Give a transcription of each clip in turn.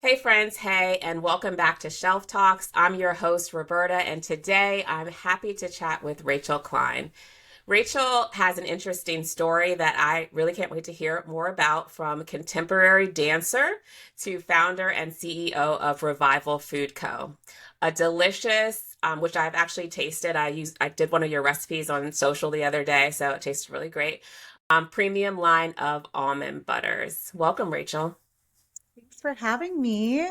Hey friends, hey, and welcome back to Shelf Talks. I'm your host, Roberta, and today I'm happy to chat with Rachel Klein. Rachel has an interesting story that I really can't wait to hear more about, from contemporary dancer to founder and CEO of Revival Food Co. A delicious, which I've actually tasted. I did one of your recipes on social the other day, so it tasted really great. Premium line of almond butters. Welcome, Rachel. Thanks for having me.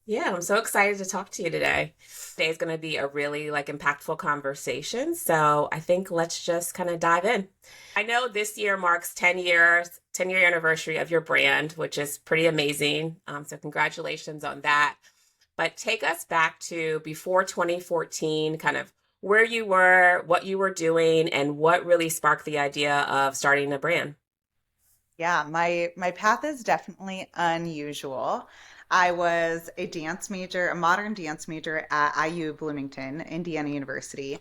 Yeah, I'm so excited to talk to you today. Today's going to be a really impactful conversation. So I think let's just kind of dive in. I know this year marks 10 years, 10-year anniversary of your brand, which is pretty amazing. So congratulations on that. But take us back to before 2014, kind of where you were, what you were doing, and what really sparked the idea of starting a brand. Yeah, my path is definitely unusual. I was a dance major, a modern dance major at IU Bloomington, Indiana University.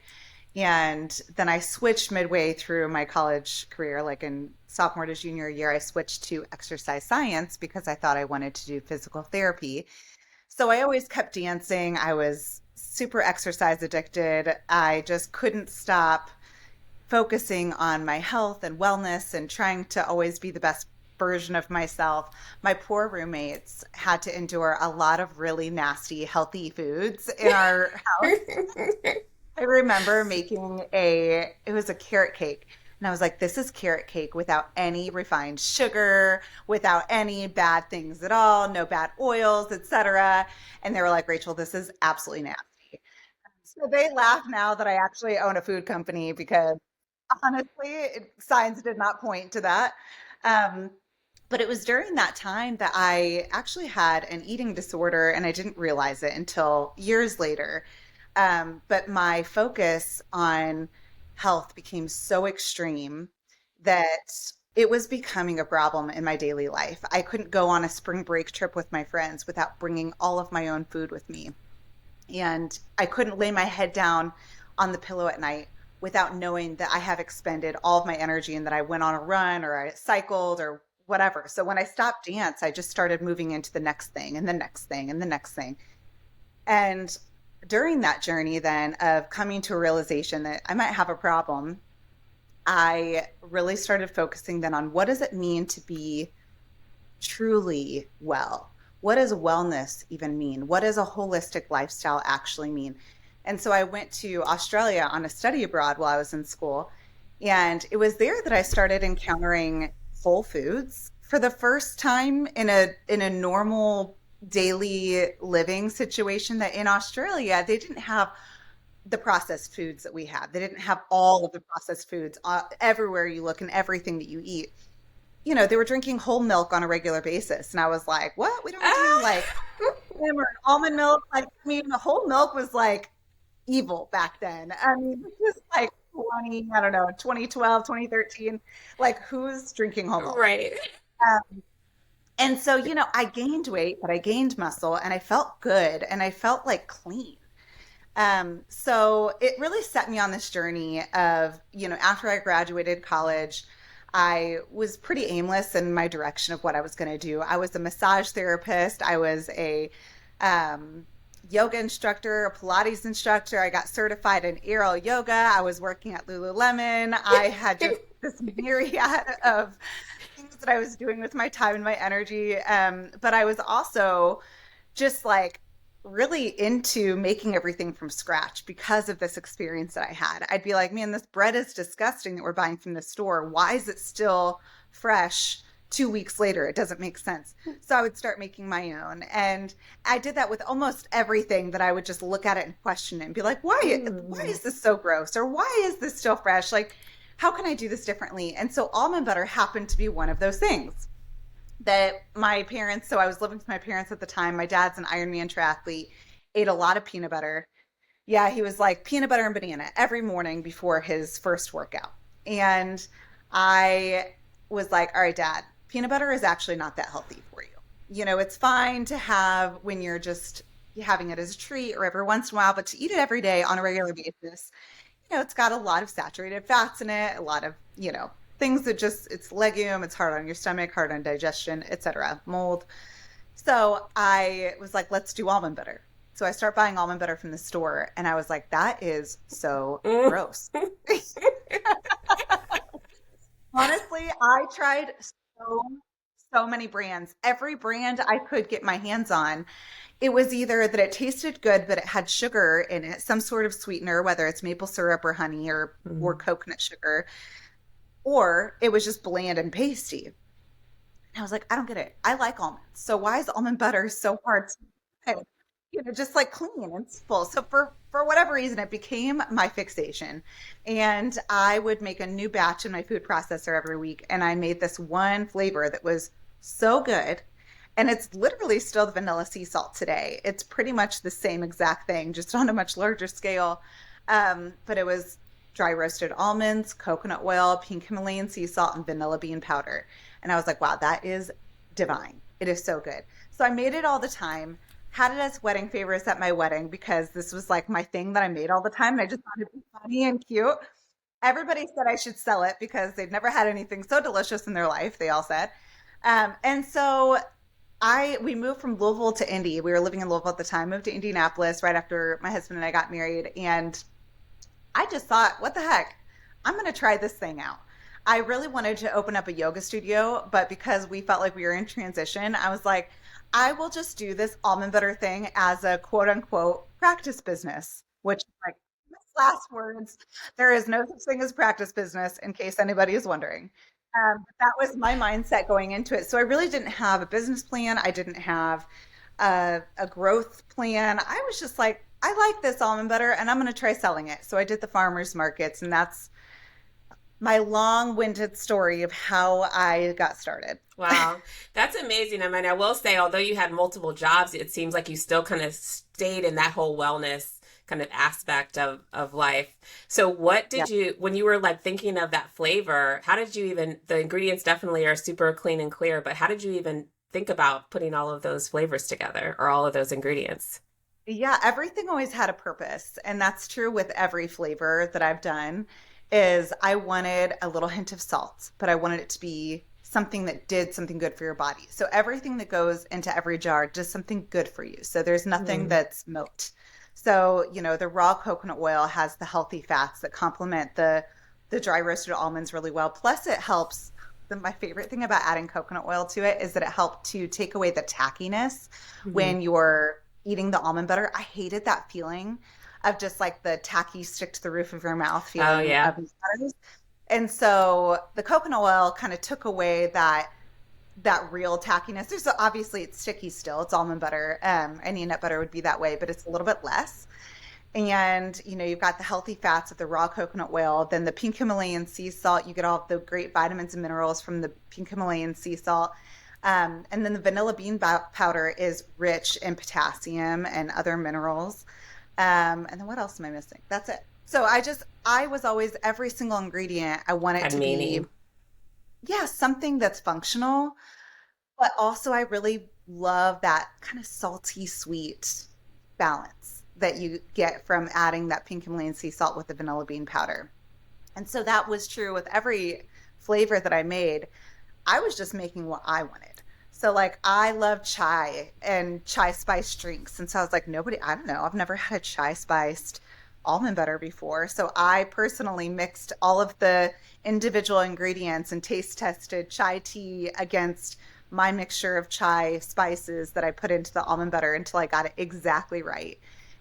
And then I switched midway through my college career, like in sophomore to junior year, I switched to exercise science because I thought I wanted to do physical therapy. So I always kept dancing. I was super exercise addicted. I just couldn't stop focusing on my health and wellness and trying to always be the best version of myself. My poor roommates had to endure a lot of really nasty, healthy foods in our house. I remember making it was a carrot cake. And I was like, this is carrot cake without any refined sugar, without any bad things at all, no bad oils, etc. And they were like, Rachel, this is absolutely nasty. So they laugh now that I actually own a food company because honestly, signs did not point to that. Um, but it was during that time that I actually had an eating disorder and I didn't realize it until years later. But my focus on health became so extreme that it was becoming a problem in my daily life. I couldn't go on a spring break trip with my friends without bringing all of my own food with me. And I couldn't lay my head down on the pillow at night without knowing that I have expended all of my energy and that I went on a run or I cycled or whatever. So when I stopped dance, I just started moving into the next thing and the next thing and the next thing. And during that journey, then, of coming to a realization that I might have a problem, I really started focusing then on what does it mean to be truly well? What does wellness even mean? What does a holistic lifestyle actually mean? And so I went to Australia on a study abroad while I was in school. And it was there that I started encountering whole foods for the first time in a normal daily living situation, that in Australia they didn't have the processed foods that we have. They didn't have all of the processed foods everywhere you look and everything that you eat. They were drinking whole milk on a regular basis. And I was like, what? We don't do Ah! like skim or almond milk. Like, I mean, the whole milk was like evil back then. I mean, this was like 20, I don't know, 2012, 2013. Like, who's drinking whole milk? Right. And so, I gained weight, but I gained muscle and I felt good and I felt like clean. So it really set me on this journey of, after I graduated college, I was pretty aimless in my direction of what I was going to do. I was a massage therapist. I was a yoga instructor, a Pilates instructor. I got certified in aerial yoga. I was working at Lululemon. I had just this myriad of things that I was doing with my time and my energy. But I was also just like really into making everything from scratch because of this experience that I had. I'd be like, man, this bread is disgusting that we're buying from the store. Why is it still fresh 2 weeks later? It doesn't make sense. So I would start making my own. And I did that with almost everything, that I would just look at it and question it and be like, why Mm. is this so gross? Or why is this still fresh? Like, how can I do this differently? And so almond butter happened to be one of those things that my parents, so I was living with my parents at the time. My dad's an Ironman triathlete, ate a lot of peanut butter. Yeah, he was like peanut butter and banana every morning before his first workout. And I was like, all right, Dad, peanut butter is actually not that healthy for you. It's fine to have when you're just having it as a treat or every once in a while, but to eat it every day on a regular basis, it's got a lot of saturated fats in it, a lot of, things that just, it's legume, it's hard on your stomach, hard on digestion, etc., mold. So I was like, let's do almond butter. So I start buying almond butter from the store, and I was like, that is so Mm. gross. Honestly, I tried so many brands. Every brand I could get my hands on. It was either that it tasted good, but it had sugar in it, some sort of sweetener, whether it's maple syrup or honey or Mm. coconut sugar, or it was just bland and pasty. And I was like, I don't get it. I like almonds. So why is almond butter so hard to make? Just like clean and simple. So for whatever reason, it became my fixation. And I would make a new batch in my food processor every week. And I made this one flavor that was so good. And it's literally still the vanilla sea salt today. It's pretty much the same exact thing, just on a much larger scale. But it was dry roasted almonds, coconut oil, pink Himalayan sea salt, and vanilla bean powder. And I was like, wow, that is divine. It is so good. So I made it all the time, had it as wedding favors at my wedding because this was like my thing that I made all the time. And I just thought it'd be funny and cute. Everybody said I should sell it because they'd never had anything so delicious in their life, they all said. And so we moved from Louisville to Indy. We were living in Louisville at the time, moved to Indianapolis right after my husband and I got married. And I just thought, what the heck? I'm going to try this thing out. I really wanted to open up a yoga studio, but because we felt like we were in transition, I was like, I will just do this almond butter thing as a quote unquote practice business, which is like last words. There is no such thing as practice business, in case anybody is wondering. That was my mindset going into it. So I really didn't have a business plan. I didn't have a growth plan. I was just like, I like this almond butter and I'm going to try selling it. So I did the farmers markets, and that's my long-winded story of how I got started. Wow, that's amazing. I mean, I will say, although you had multiple jobs, it seems like you still kind of stayed in that whole wellness kind of aspect of life. So what Yeah. did you, when you were like thinking of that flavor, how did you even, the ingredients definitely are super clean and clear, but how did you even think about putting all of those flavors together or all of those ingredients? Yeah, everything always had a purpose, and that's true with every flavor that I've done. Is I wanted a little hint of salt, but I wanted it to be something that did something good for your body. So everything that goes into every jar does something good for you. So there's nothing Mm. that's moat. So, the raw coconut oil has the healthy fats that complement the dry roasted almonds really well. Plus it helps my favorite thing about adding coconut oil to it is that it helped to take away the tackiness Mhm. when you're eating the almond butter. I hated that feeling of just like the tacky stick to the roof of your mouth Oh feeling yeah. of butters. And so the coconut oil kind of took away that real tackiness. There's obviously it's sticky still. It's almond butter. Any nut butter would be that way, but it's a little bit less. And you've got the healthy fats of the raw coconut oil, then the pink Himalayan sea salt. You get all the great vitamins and minerals from the pink Himalayan sea salt. And then the vanilla bean powder is rich in potassium and other minerals. And then what else am I missing? That's it. So I was always, every single ingredient, I want it Had to be, meaning. yeah, something that's functional, but also I really love that kind of salty sweet balance that you get from adding that pink Himalayan sea salt with the vanilla bean powder. And so that was true with every flavor that I made. I was just making what I wanted. So like I love chai and chai spice drinks. And so I was like, I don't know, I've never had a chai spiced almond butter before. So I personally mixed all of the individual ingredients and taste tested chai tea against my mixture of chai spices that I put into the almond butter until I got it exactly right.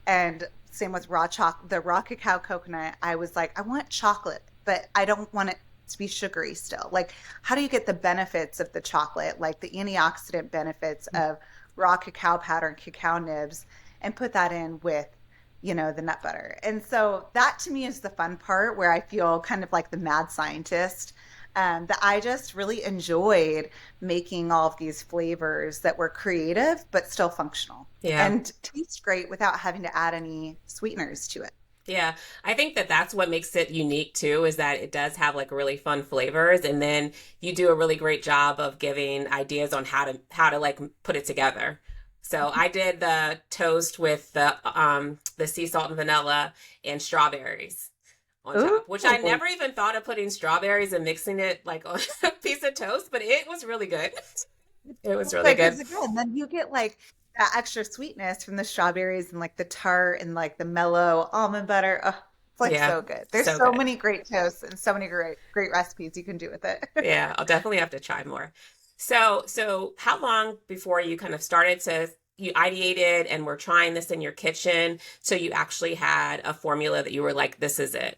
And same with the raw cacao coconut. I was like, I want chocolate, but I don't want it to be sugary still. Like, how do you get the benefits of the chocolate, like the antioxidant benefits of raw cacao powder and cacao nibs, and put that in with, the nut butter? And so that to me is the fun part where I feel kind of like the mad scientist. That I just really enjoyed making all of these flavors that were creative but still functional Yeah. and taste great without having to add any sweeteners to it. Yeah, I think that that's what makes it unique too, is that it does have like really fun flavors, and then you do a really great job of giving ideas on how to like put it together. So I did the toast with the sea salt and vanilla and strawberries on top, which I Ooh, never even thought of putting strawberries and mixing it like on a piece of toast, but it was really good. It was really Like, good. because again, then you get like that extra sweetness from the strawberries and like the tart and like the mellow almond butter. Oh, it's like Yeah, so good. There's so so good. many great toasts and so many great recipes you can do with it. Yeah, I'll definitely have to try more. So how long before you kind of started to you ideated and were trying this in your kitchen, so you actually had a formula that you were like, this is it?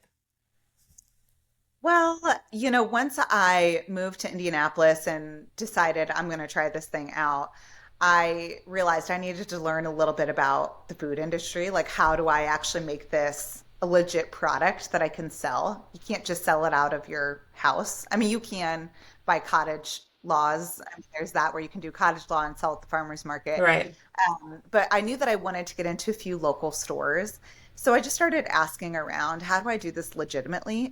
Well, once I moved to Indianapolis and decided I'm going to try this thing out, I realized I needed to learn a little bit about the food industry. Like, how do I actually make this a legit product that I can sell? You can't just sell it out of your house. I mean, you can by cottage laws. I mean, there's that where you can do cottage law and sell at the farmer's market. Right. But I knew that I wanted to get into a few local stores. So I just started asking around, how do I do this legitimately?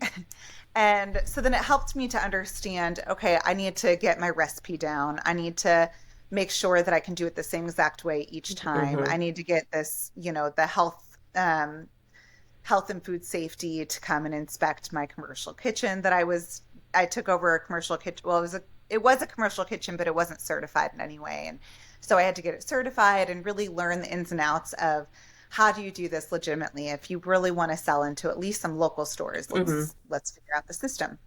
And so then it helped me to understand, okay, I need to get my recipe down. I need to make sure that I can do it the same exact way each time. I Hmm. need to get this, the health and food safety to come and inspect my commercial kitchen that I took over a commercial kitchen. Well, it was a commercial kitchen, but it wasn't certified in any way. And so I had to get it certified and really learn the ins and outs of how do you do this legitimately. If you really want to sell into at least some local stores, Hmm. let's figure out the system.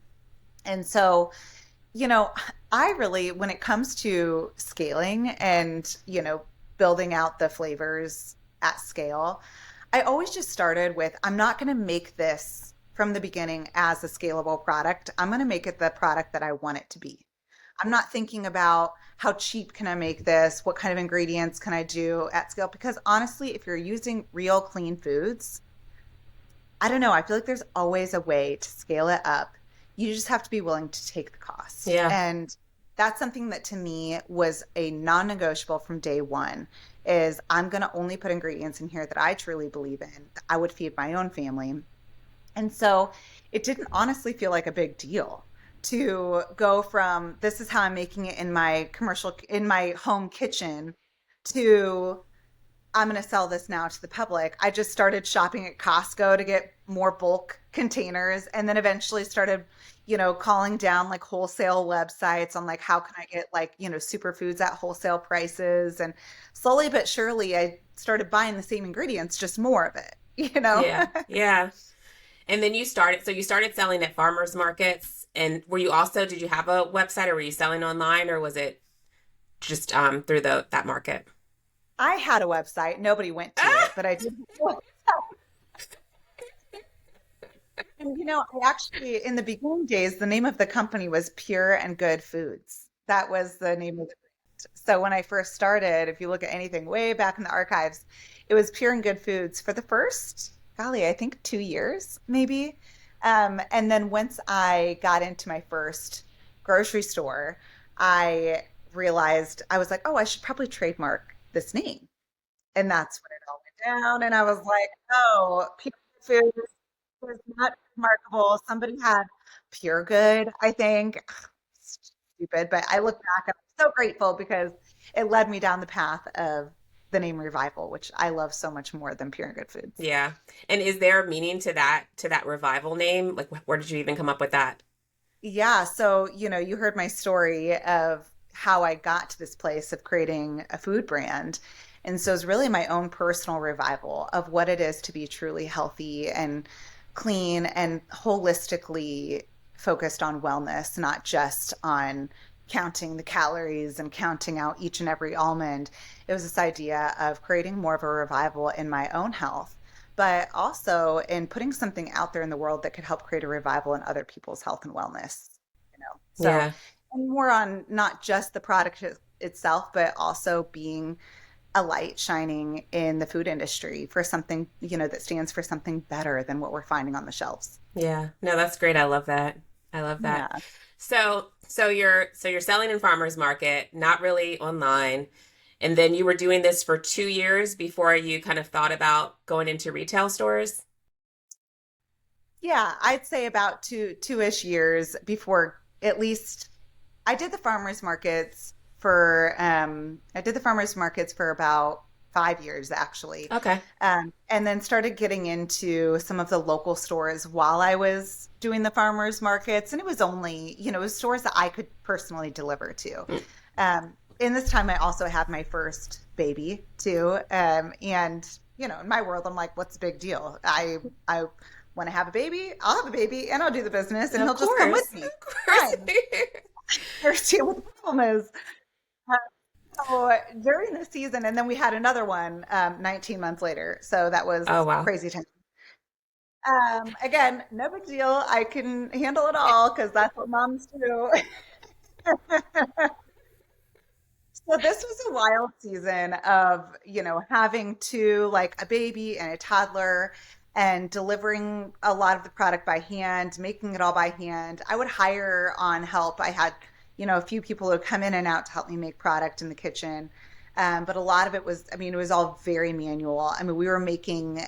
And so, you know, I really, when it comes to scaling and, building out the flavors at scale, I always just started with I'm not going to make this from the beginning as a scalable product. I'm going to make it the product that I want it to be. I'm not thinking about how cheap can I make this? What kind of ingredients can I do at scale? Because honestly, if you're using real clean foods, I don't know. I feel like there's always a way to scale it up. You just have to be willing to take the cost. Yeah. And that's something that to me was a non-negotiable from day one is I'm going to only put ingredients in here that I truly believe in. That I would feed my own family. And so it didn't honestly feel like a big deal to go from this is how I'm making it in my home kitchen to I'm going to sell this now to the public. I just started shopping at Costco to get more bulk containers and then eventually started, calling down like wholesale websites on like how can I get like, superfoods at wholesale prices and slowly but surely I started buying the same ingredients, just more of it, you know? Yeah. Yeah. And then you started selling at farmers markets. And were you also, did you have a website or were you selling online or was it just through that market? I had a website. Nobody went to it, Ah! but I did. And I actually, in the beginning days, the name of the company was Pure and Good Foods. That was the name of the brand. So when I first started, if you look at anything way back in the archives, it was Pure and Good Foods for the first, golly, I think 2 years, maybe. And then once I got into my first grocery store, I realized I was like, oh, I should probably trademark this name. And that's when it all went down. And I was like, oh, pure food was not remarkable. Somebody had pure good, I think. Stupid. But I look back and I'm so grateful because it led me down the path of the name Revival, which I love so much more than Pure and Good Foods. Yeah. And is there a meaning to that revival name? Like where did you even come up with that? Yeah, so you heard my story of how I got to this place of creating a food brand. And so it's really my own personal revival of what it is to be truly healthy and clean and holistically focused on wellness, not just on counting the calories and counting out each and every almond. It was this idea of creating more of a revival in my own health but also in putting something out there in the world that could help create a revival in other people's health and wellness, So, Yeah. and more on not just the product itself, but also being a light shining in the food industry for something, that stands for something better than what we're finding on the shelves. Yeah. No, that's great. I love that. I love that. Yeah. So you're selling in farmers market, not really online. And then you were doing this for 2 years before you kind of thought about going into retail stores. Yeah, I'd say about two-ish years before at least I did the farmers markets for about 5 years actually. Okay. And then started getting into some of the local stores while I was doing the farmers markets. And it was only, it was stores that I could personally deliver to. Mm. in this time, I also had my first baby too. And in my world, I'm like, what's the big deal? I want to have a baby, I'll have a baby and I'll do the business and Of he'll just come with course. me. Of course. Fine. Understand what the problem is. Uh, So during the season, and then we had another one 19 months later. So that Oh, was wow. crazy time. Again, no big deal. I can handle it all because that's what moms do. So this was a wild season of, having like a baby and a toddler and delivering a lot of the product by hand, making it all by hand. I would hire on help. I had, a few people who would come in and out to help me make product in the kitchen. But a lot of it was, it was all very manual. We were making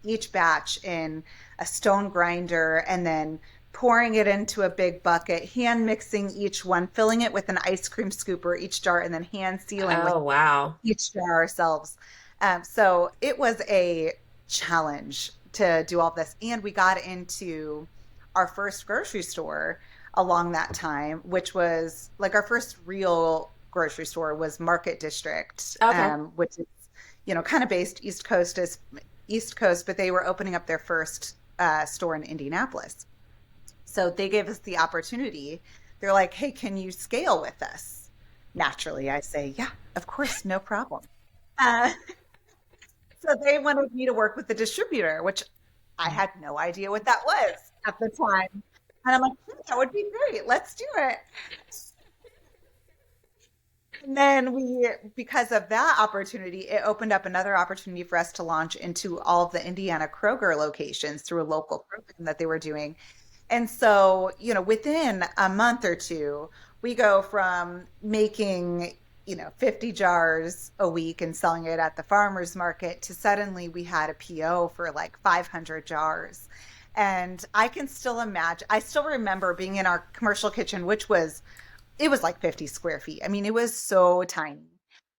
each batch in a stone grinder and then pouring it into a big bucket, hand mixing each one, filling it with an ice cream scooper, each jar, and then hand sealing with Oh, wow. each jar ourselves. So it was a challenge to do all this. And we got into our first grocery store along that time, which was like our first real grocery store was Market District, Okay. which is, kind of based East Coast, but they were opening up their first store in Indianapolis. So they gave us the opportunity. They're like, hey, can you scale with us? Naturally, I say, yeah, of course, no problem. Uh, so they wanted me to work with the distributor, which I had no idea what that was at the time. And I'm like, that would be great. Let's do it. And then because of that opportunity, it opened up another opportunity for us to launch into all of the Indiana Kroger locations through a local program that they were doing. And so, within a month or two, we go from making, 50 jars a week and selling it at the farmer's market to suddenly we had a PO for like 500 jars. And I still remember being in our commercial kitchen, it was like 50 square feet. It was so tiny.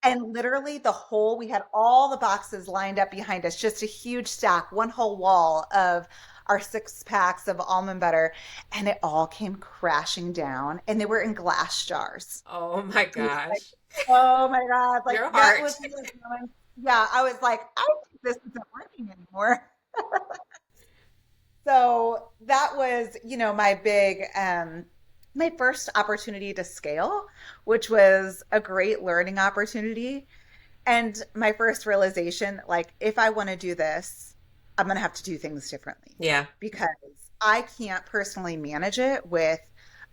And literally we had all the boxes lined up behind us, just a huge stack, one whole wall of our 6 packs of almond butter. And it all came crashing down and they were in glass jars. Oh, my It was like, gosh. oh my God. Like Your that was heart. the moment. Yeah, I was like, I think this isn't working anymore. So that was, my first opportunity to scale, which was a great learning opportunity. And my first realization, like, if I want to do this, I'm going to have to do things differently Yeah. because I can't personally manage it with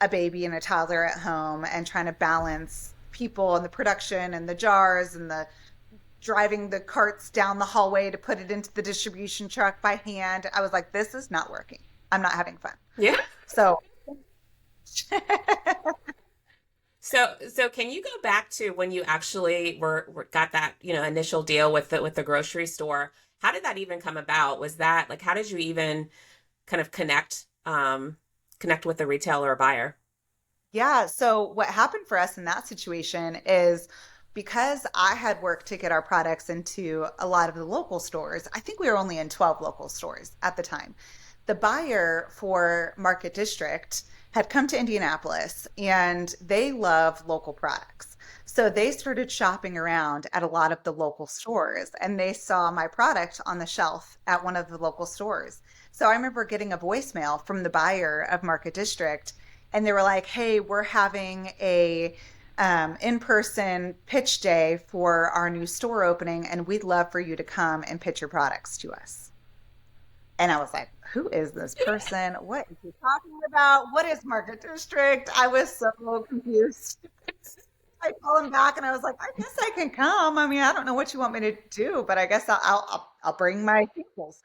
a baby and a toddler at home and trying to balance people and the production and the jars and the driving the carts down the hallway to put it into the distribution truck by hand. I was like, this is not working. I'm not having fun. Yeah. So, So can you go back to when you actually got that, initial deal with the grocery store? How did that even come about? Was that like how did you even kind of connect with the retailer or buyer? yeah. So, what happened for us in that situation is because I had worked to get our products into a lot of the local stores, I think we were only in 12 local stores at the time. The buyer for Market District had come to Indianapolis and they love local products. So they started shopping around at a lot of the local stores and they saw my product on the shelf at one of the local stores. So I remember getting a voicemail from the buyer of Market District and they were like, hey, we're having a in-person pitch day for our new store opening and we'd love for you to come and pitch your products to us. And I was like, who is this person? What is he talking about? What is Market District? I was so confused. I called him back and I was like, I guess I can come. I don't know what you want me to do, but I guess I'll bring my samples.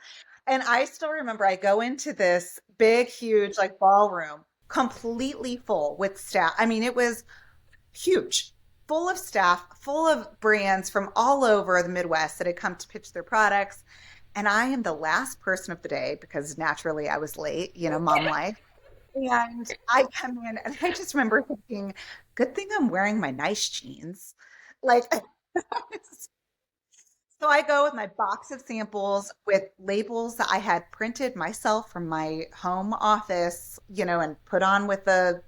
And I still remember I go into this big, huge like ballroom, completely full with staff. It was huge, full of staff, full of brands from all over the Midwest that had come to pitch their products. And I am the last person of the day because naturally I was late, mom life. And I come in and I just remember thinking, good thing I'm wearing my nice jeans. Like, so I go with my box of samples with labels that I had printed myself from my home office, and put on with the,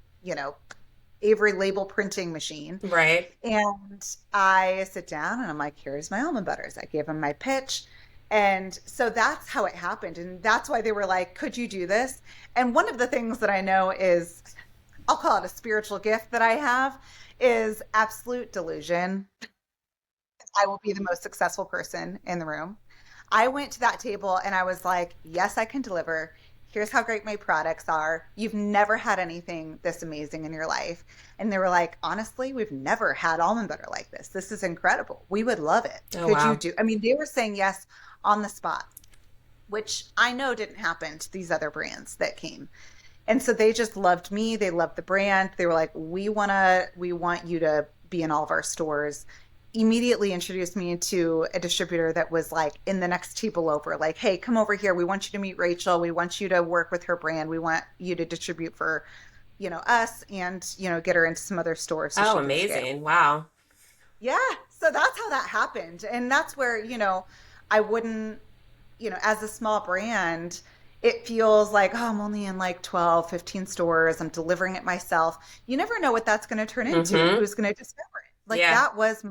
Avery label printing machine. Right. And I sit down and I'm like, here's my almond butters. I gave them my pitch. And so that's how it happened. And that's why they were like, could you do this? And one of the things that I know is, I'll call it a spiritual gift that I have, is absolute delusion. I will be the most successful person in the room. I went to that table and I was like, yes, I can deliver. Here's how great my products are. You've never had anything this amazing in your life. And they were like, honestly, we've never had almond butter like this. This is incredible. We would love it. Oh, Could you wow. do? I mean, they were saying yes on the spot, which I know didn't happen to these other brands that came. And so they just loved me. They loved the brand. They were like, we want you to be in all of our stores. Immediately introduced me to a distributor that was like in the next table over, like, hey, come over here. We want you to meet Rachel. We want you to work with her brand. We want you to distribute for, us and, get her into some other stores so Oh, she can scale. amazing. Wow. Yeah. So that's how that happened. And that's where, I wouldn't, as a small brand, it feels like, oh, I'm only in like 12, 15 stores. I'm delivering it myself. You never know what that's going to turn into, Mm-hmm. who's going to discover it. Like Yeah. that was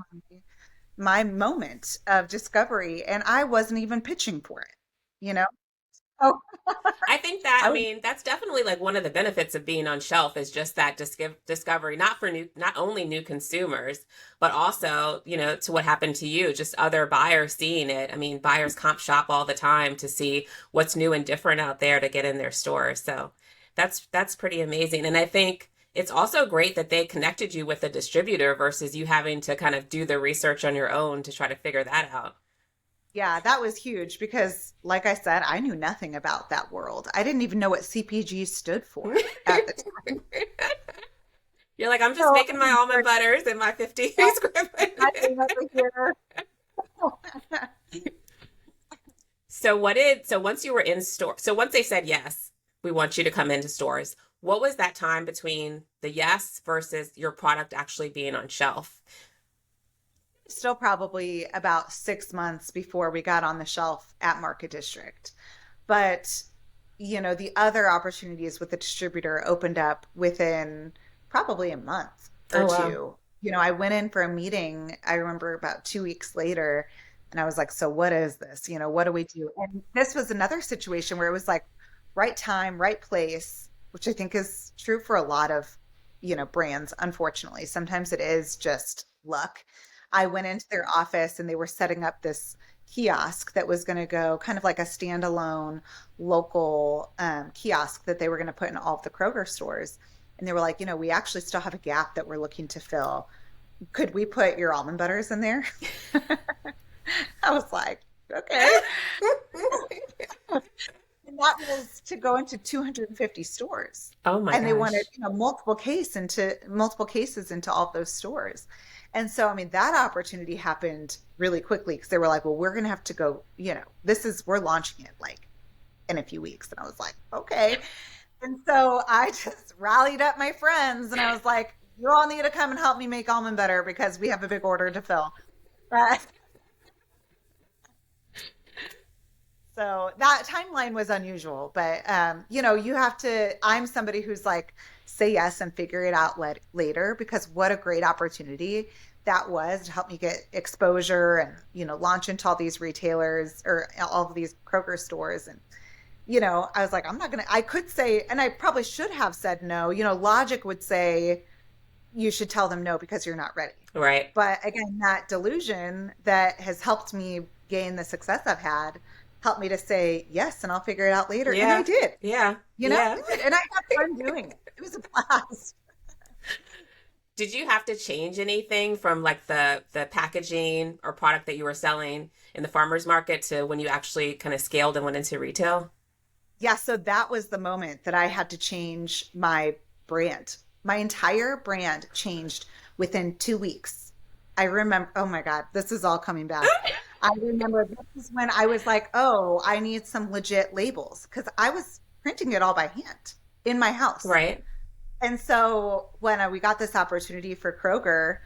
my moment of discovery, and I wasn't even pitching for it, you know? Oh, I think that, I I was, mean, that's definitely like one of the benefits of being on shelf is just that discovery, not for new, not only new consumers, but also, to what happened to you, just other buyers seeing it. I mean, buyers comp shop all the time to see what's new and different out there to get in their stores. So that's pretty amazing. And I think it's also great that they connected you with a distributor versus you having to kind of do the research on your own to try to figure that out. yeah, that was huge because, like I said, I knew nothing about that world. I didn't even know what CPG stood for at the time. You're like, I'm just So making my almond butters in my 50 yeah, square I foot. came over here. So once you were in store, so once they said yes, we want you to come into stores, what was that time between the yes versus your product actually being on shelf? Still probably about 6 months before we got on the shelf at Market District. But, the other opportunities with the distributor opened up within probably a month or Oh, wow. two. I went in for a meeting, I remember about 2 weeks later, and I was like, so what is this? What do we do? And this was another situation where it was like right time, right place, which I think is true for a lot of, brands, unfortunately. Sometimes it is just luck. I went into their office and they were setting up this kiosk that was going to go kind of like a standalone local kiosk that they were going to put in all of the Kroger stores. And they were like, we actually still have a gap that we're looking to fill. Could we put your almond butters in there? I was like, okay. And that was to go into 250 stores. Oh my And they wanted, gosh. multiple cases into all of those stores. And so, I mean, that opportunity happened really quickly because they were like, well, we're going to have to go, we're launching it like in a few weeks. And I was like, okay. And so I just rallied up my friends and I was like, you all need to come and help me make almond butter because we have a big order to fill. But so that timeline was unusual, but you have to, I'm somebody who's like, say yes and figure it out later because what a great opportunity that was to help me get exposure and, launch into all these retailers or all of these Kroger stores. And, I was like, I could say, and I probably should have said no. Logic would say you should tell them no because you're not ready. Right. But again, that delusion that has helped me gain the success I've had helped me to say yes, and I'll figure it out later. And I Yeah. did, Yeah. I Yeah. did. And I had fun doing it. It was a blast. Did you have to change anything from like the packaging or product that you were selling in the farmers market to when you actually kind of scaled and went into retail? Yeah, so that was the moment that I had to change my brand. My entire brand changed within 2 weeks. I remember, oh my God, this is all coming back. I remember this is when I was like, oh, I need some legit labels because I was printing it all by hand in my house. Right. And so when we got this opportunity for Kroger,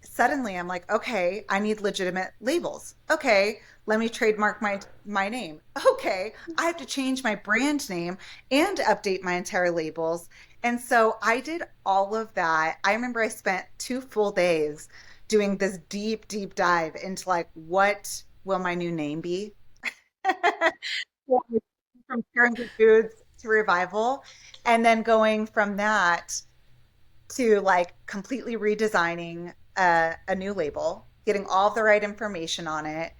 suddenly I'm like, okay, I need legitimate labels. Okay, let me trademark my name. Okay, I have to change my brand name and update my entire labels. And so I did all of that. I remember I spent 2 full days doing this deep dive into like what will my new name be? From Pure Good Foods to Revival, and then going from that to like completely redesigning a new label, getting all the right information on it,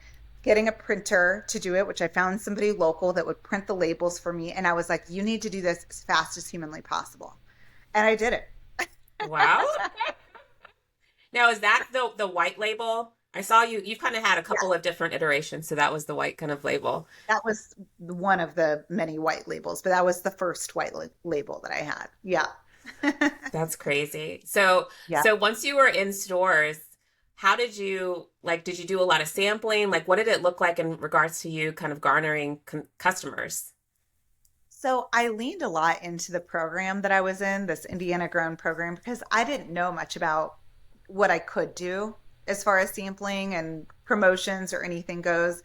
getting a printer to do it, which I found somebody local that would print the labels for me. And I was like, you need to do this as fast as humanly possible. And I did it. Wow. Now, is that the white label? I saw you've kind of had a Yeah, couple of different iterations, so that was the white kind of label. that was one of the many white labels, but that was the first label that I had. Yeah. That's crazy. So, Yeah. once you were in stores, how did you like, did you do a lot of sampling? Like, what did it look like in regards to you kind of garnering customers? So I leaned a lot into the program that I was in, this Indiana Grown program, because I didn't know much about what I could do as far as sampling and promotions or anything goes.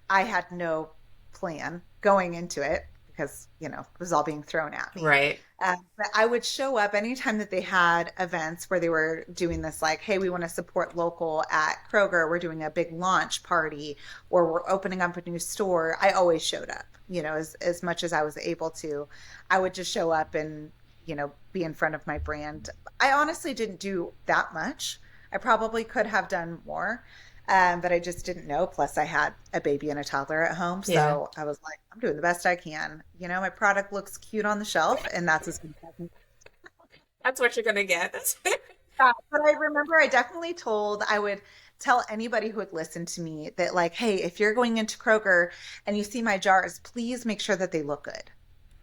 I had no plan going into it because, it was all being thrown at me. Right. But I would show up anytime that they had events where they were doing this, like, hey, we want to support local at Kroger. We're doing a big launch party or we're opening up a new store. I always showed up, as much as I was able to. I would just show up and, be in front of my brand. I honestly didn't do that much. I probably could have done more, but I just didn't know. Plus, I had a baby and a toddler at home. Yeah. So I was like, I'm doing the best I can. My product looks cute on the shelf, and that's as good as I can. That's what you're gonna get. That's Yeah, but I remember I definitely I would tell anybody who would listen to me that, like, hey, if you're going into Kroger and you see my jars, please make sure that they look good.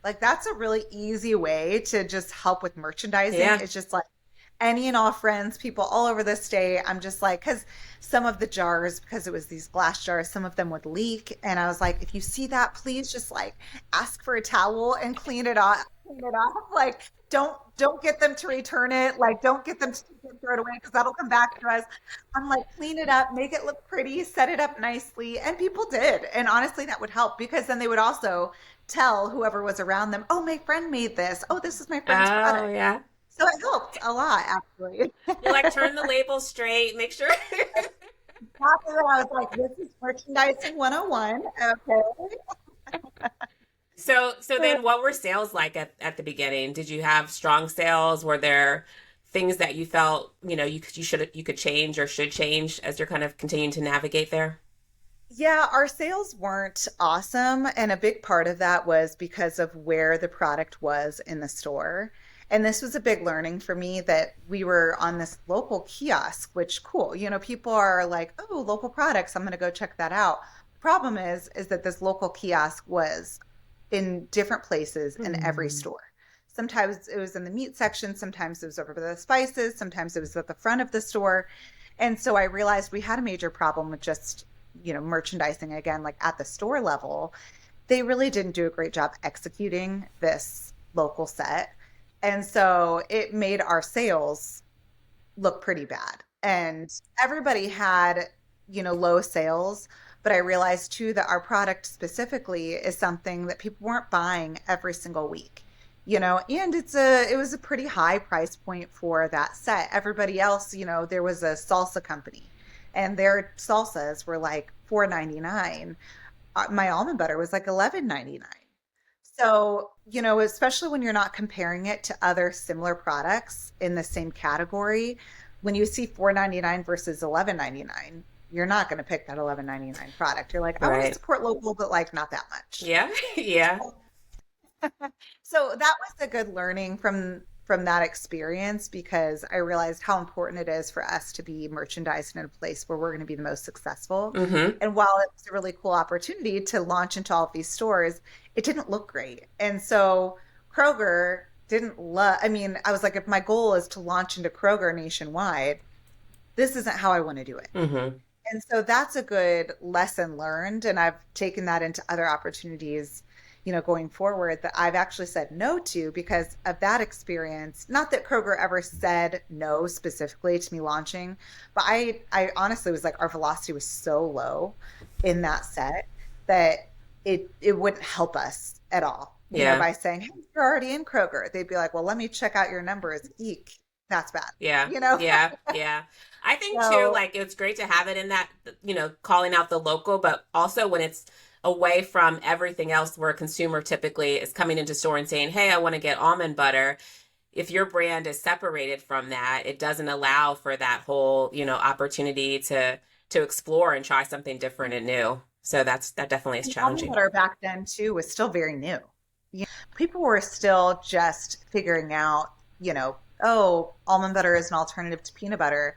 Like, that's a really easy way to just help with merchandising. yeah. It's just like, any and all friends, people all over the state. I'm just like, because some of the jars, because it was these glass jars, some of them would leak. And I was like, if you see that, please just like ask for a towel and clean it off. Clean it off. Like, don't get them to return it. Like, don't get them to throw it away because that'll come back to us. I'm like, clean it up, make it look pretty, set it up nicely. And people did. And honestly, that would help because then they would also tell whoever was around them, oh, my friend made this. Oh, this is my friend's Oh, product. yeah. So it helped a lot, actually. You like turn the label straight, make sure. After that, I was like, this is merchandising 101. Okay. So then what were sales like at the beginning? Did you have strong sales? Were there things that you felt, you could change or should change as you're kind of continuing to navigate there? Yeah, our sales weren't awesome. And a big part of that was because of where the product was in the store. And this was a big learning for me that we were on this local kiosk, which cool. People are like, oh, local products, I'm going to go check that out. Problem is that this local kiosk was in different places in every Hmm. store. Sometimes it was in the meat section, sometimes it was over the spices, sometimes it was at the front of the store. And so I realized we had a major problem with just, merchandising again, like at the store level. They really didn't do a great job executing this local set. And so it made our sales look pretty bad. And everybody had, low sales. But I realized too that our product specifically is something that people weren't buying every single week. And it was a pretty high price point for that set. Everybody else, there was a salsa company and their salsas were like 4.99. My almond butter was like 11.99. So, especially when you're not comparing it to other similar products in the same category, when you see 4.99 versus 11.99, you're not going to pick that 11.99 product. You're like, I want to Right. support local, but like not that much. Yeah. Yeah. So that was a good learning from that experience because I realized how important it is for us to be merchandised in a place where we're going to be the most successful. Hmm. And while it was a really cool opportunity to launch into all of these stores, it didn't look great. And so Kroger didn't love, I mean, I was like, if my goal is to launch into Kroger nationwide, this isn't how I want to do it. Hmm. And so that's a good lesson learned. And I've taken that into other opportunities, going forward that I've actually said no to because of that experience. Not that Kroger ever said no specifically to me launching, but I honestly was like, our velocity was so low in that set that it wouldn't help us at all, Yeah. by saying, hey, you're already in Kroger. They'd be like, well, let me check out your numbers. Eek, that's bad, Yeah, you know? yeah, yeah. I think too, So like it's great to have it in that, calling out the local, but also when it's away from everything else where a consumer typically is coming into store and saying, hey, I want to get almond butter. If your brand is separated from that, it doesn't allow for that whole, opportunity to explore and try something different and new. So that definitely is and almond challenging. butter back then too was still very new. People were still just figuring out, oh, almond butter is an alternative to peanut butter.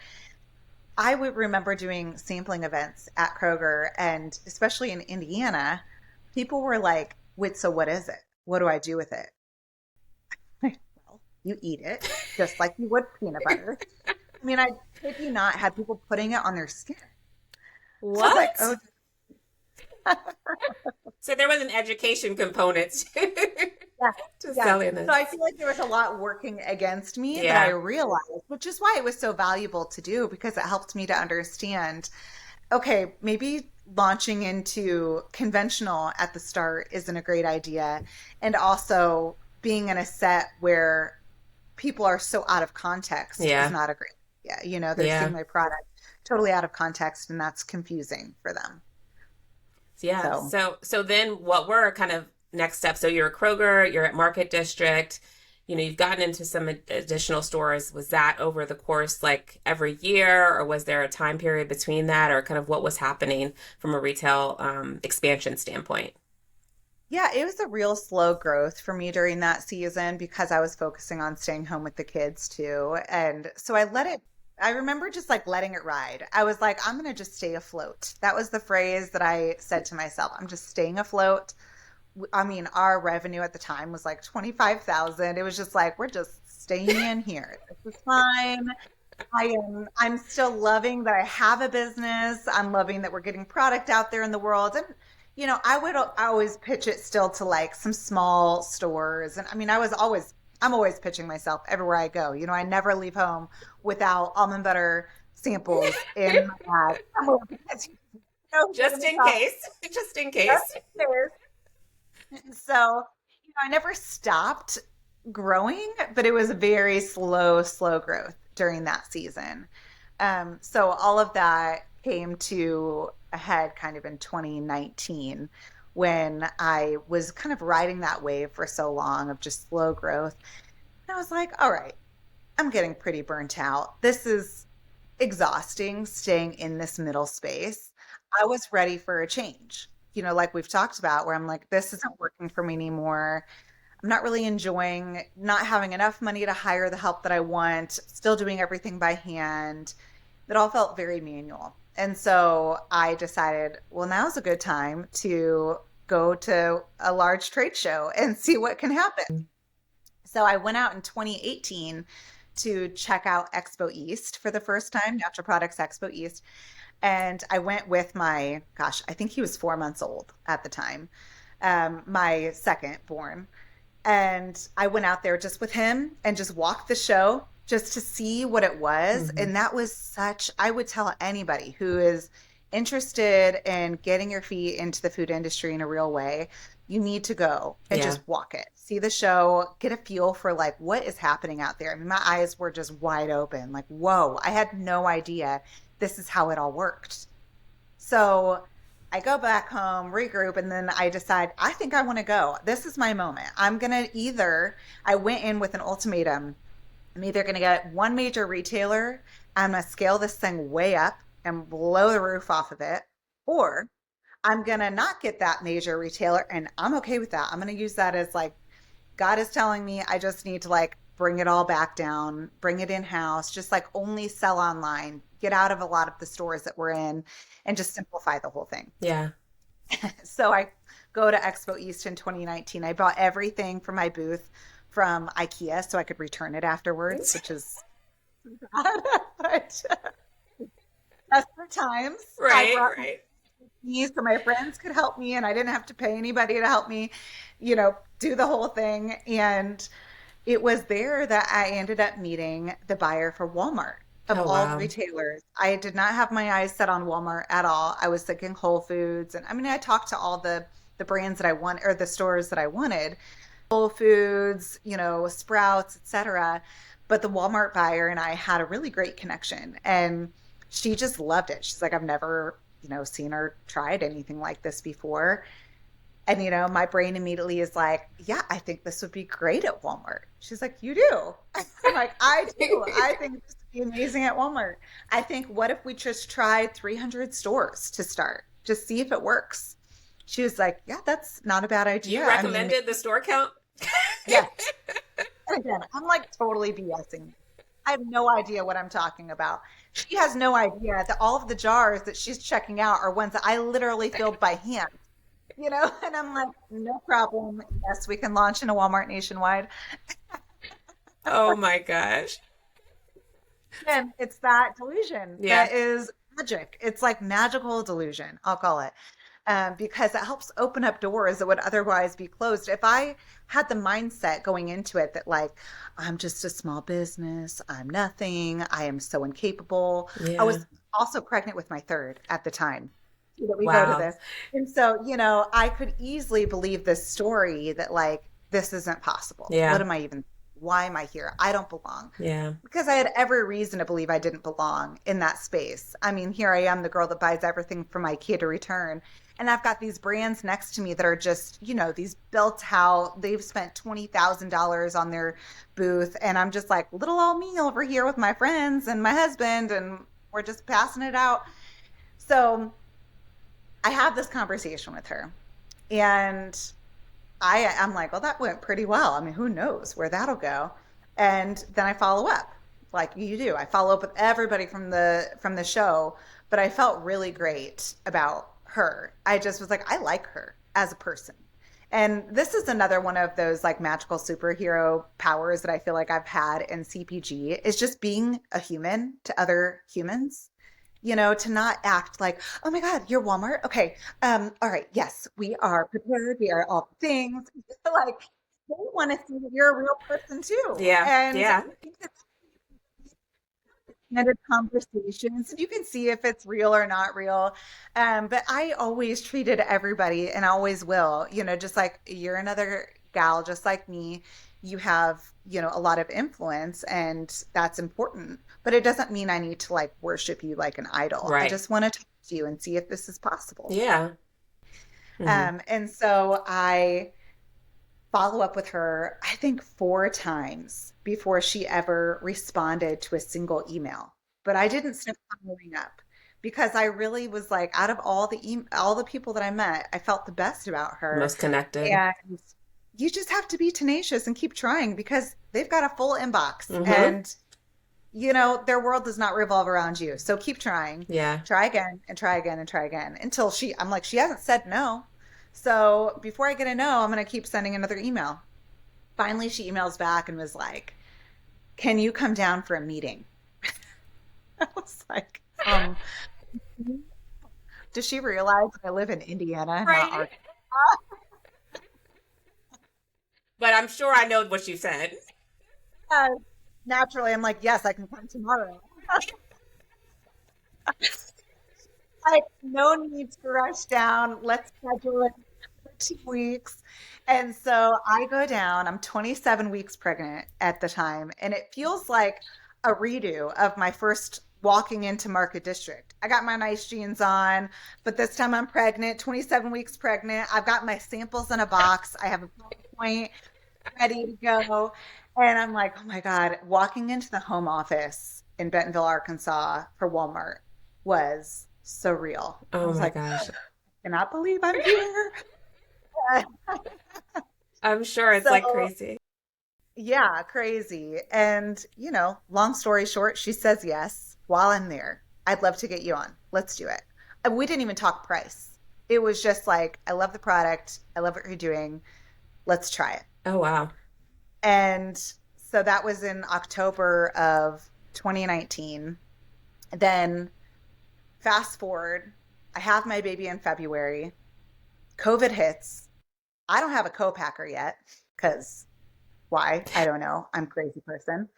I would remember doing sampling events at Kroger, and especially in Indiana, people were like, wait, so what is it? What do I do with it? Well, you eat it just like you would peanut butter. I mean, I kid you not, had people putting it on their skin. So I was like, What? oh, So there was an education component yes, to yes. selling So this. I feel like there was a lot working against me that I Yeah. realized, which is why it was so valuable to do because it helped me to understand, okay, maybe launching into conventional at the start isn't a great idea. And also being in a set where people are so out of context is Yeah. not a great idea. They're seeing Yeah. my product totally out of context and that's confusing for them. Yeah. So So then what were kind of next steps? So you're at Kroger, you're at Market District, you've gotten into some additional stores. Was that over the course like every year, or was there a time period between that, or kind of what was happening from a retail expansion standpoint? yeah, it was a real slow growth for me during that season because I was focusing on staying home with the kids too. And so I remember just like letting it ride. I was like, I'm going to just stay afloat. That was the phrase that I said to myself. I'm just staying afloat. I mean, our revenue at the time was like 25,000. It was just like, we're just staying in here. This is fine. I'm still loving that I have a business. I'm loving that we're getting product out there in the world. And I always pitch it still to like some small stores. And I mean, I'm always pitching myself everywhere I go. I never leave home without almond butter samples in my bag. Somewhere because you're Just gonna in talk case. Just in just case. in case. So, I never stopped growing, but it was a very slow growth during that season. So all of that came to a head kind of in 2019 when I was kind of riding that wave for so long of just slow growth. And I was like, all right, I'm getting pretty burnt out. This is exhausting staying in this middle space. I was ready for a change, like we've talked about, where I'm like, this isn't working for me anymore. I'm not really enjoying not having enough money to hire the help that I want, still doing everything by hand. It all felt very manual. And so I decided, well, now's a good time to go to a large trade show and see what can happen. So I went out in 2018 to check out Expo East for the first time, Natural Products Expo East. And I went with my, gosh, I think he was 4 months old at the time, my second born. And I went out there just with him and just walked the show just to see what it was. Hmm. And that was I would tell anybody who is interested in getting your feet into the food industry in a real way, you need to go and Yeah. just walk it, see the show, get a feel for like what is happening out there. I mean, my eyes were just wide open, like, whoa, I had no idea this is how it all worked. So I go back home, regroup, and then I decide, I think I want to go. This is my moment. I went in with an ultimatum. I'm either going to get one major retailer, I'm going to scale this thing way up and blow the roof off of it, or I'm going to not get that major retailer, and I'm okay with that. I'm going to use that as like, God is telling me I just need to like bring it all back down, bring it in house, just like only sell online, get out of a lot of the stores that we're in, and just simplify the whole thing. Yeah. So I go to Expo East in 2019. I bought everything for my booth from IKEA so I could return it afterwards, which is bad, but desperate times. I Right, brought right. me so my friends could help me and I didn't have to pay anybody to help me, do the whole thing. And it was there that I ended up meeting the buyer for Walmart. Of Oh, all wow. retailers, I did not have my eyes set on Walmart at all. I was thinking Whole Foods, and I mean, I talked to all the brands that I want or the stores that I wanted, Whole Foods, Sprouts, etc. But the Walmart buyer and I had a really great connection, and she just loved it. She's like, I've never, seen or tried anything like this before. And, my brain immediately is like, yeah, I think this would be great at Walmart. She's like, you do? I'm like, I do. I think this would be amazing at Walmart. I think, what if we just tried 300 stores to start? Just see if it works. She was like, yeah, that's not a bad idea. You I mean, recommended the store count? yes. And again, I'm like totally BSing. I have no idea what I'm talking about. She has no idea that all of the jars that she's checking out are ones that I literally filled by hand. And I'm like, no problem. Yes, we can launch in a Walmart nationwide. Oh my gosh. And it's that delusion Yeah. that is magic. It's like magical delusion, I'll call it, because it helps open up doors that would otherwise be closed. If I had the mindset going into it that, like, I'm just a small business, I'm nothing, I am so incapable. I Yeah. was also pregnant with my third at the time that we go to Wow. this. And so, I could easily believe this story that, like, this isn't possible. What Yeah. am I even, why am I here? I don't belong. Yeah. Because I had every reason to believe I didn't belong in that space. I mean, here I am, the girl that buys everything from IKEA to return. And I've got these brands next to me that are just, these built how they've spent $20,000 on their booth. And I'm just like, little old me over here with my friends and my husband, and we're just passing it out. So I have this conversation with her. And I'm like, well, that went pretty well. I mean, who knows where that'll go? And then I follow up, like you do. I follow up with everybody from the show, but I felt really great about her. I just was like, I like her as a person. And this is another one of those like magical superhero powers that I feel like I've had in CPG is just being a human to other humans. To not act like, oh my God, you're Walmart. Okay. All right. Yes, we are prepared. We are all things. Like, they want to see that you're a real person too. Yeah. And Yeah. I think that standard conversations, you can see if it's real or not real. But I always treated everybody and always will, just like you're another gal, just like me. You have, a lot of influence and that's important. But it doesn't mean I need to like worship you like an idol. I Right. just want to talk to you and see if this is possible. Yeah. Hmm. And so I follow up with her, I think 4 times before she ever responded to a single email. But I didn't stop following up because I really was like, out of all the people that I met, I felt the best about her. Most connected. And you just have to be tenacious and keep trying because they've got a full inbox Hmm. and their world does not revolve around you. So keep trying. Yeah. Try again and try again and try again until I'm like, she hasn't said no. So before I get a no, I'm going to keep sending another email. Finally, she emails back and was like, can you come down for a meeting? I was like, does she realize that I live in Indiana, not Right. Arkansas? But I'm sure I know what you said. Naturally, I'm like, yes, I can come tomorrow. Like, no need to rush down. Let's schedule it for 2 weeks. And so I go down. I'm 27 weeks pregnant at the time, and it feels like a redo of my first walking into Market District. I got my nice jeans on, but this time I'm pregnant, 27 weeks pregnant. I've got my samples in a box. I have a PowerPoint ready to go. And I'm like, oh my God, walking into the home office in Bentonville, Arkansas for Walmart was surreal. I Oh was my like, gosh. I cannot believe I'm here. I'm sure it's like So, crazy. yeah, crazy. And, long story short, she says yes while I'm there. I'd love to get you on. Let's do it. And we didn't even talk price. It was just like, I love the product. I love what you're doing. Let's try it. Oh, wow. And so that was in October of 2019. Then fast forward, I have my baby in February. COVID hits. I don't have a co-packer yet because why? I don't know. I'm a crazy person.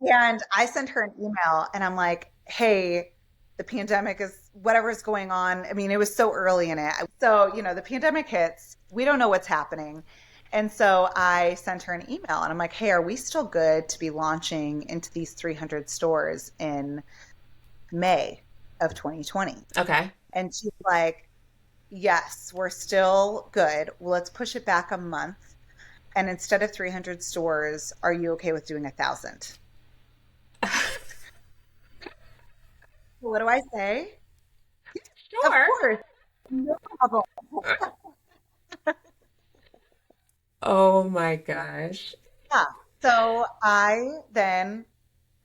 And I sent her an email and I'm like, hey, the pandemic is whatever's going on. I mean, it was so early in it. So, the pandemic hits. We don't know what's happening. And so I sent her an email and I'm like, hey, are we still good to be launching into these 300 stores in May of 2020? Okay. And she's like, yes, we're still good. Well, let's push it back a month. And instead of 300 stores, are you okay with doing 1,000? What do I say? Of Sure. course, no problem. Oh my gosh. Yeah. So I then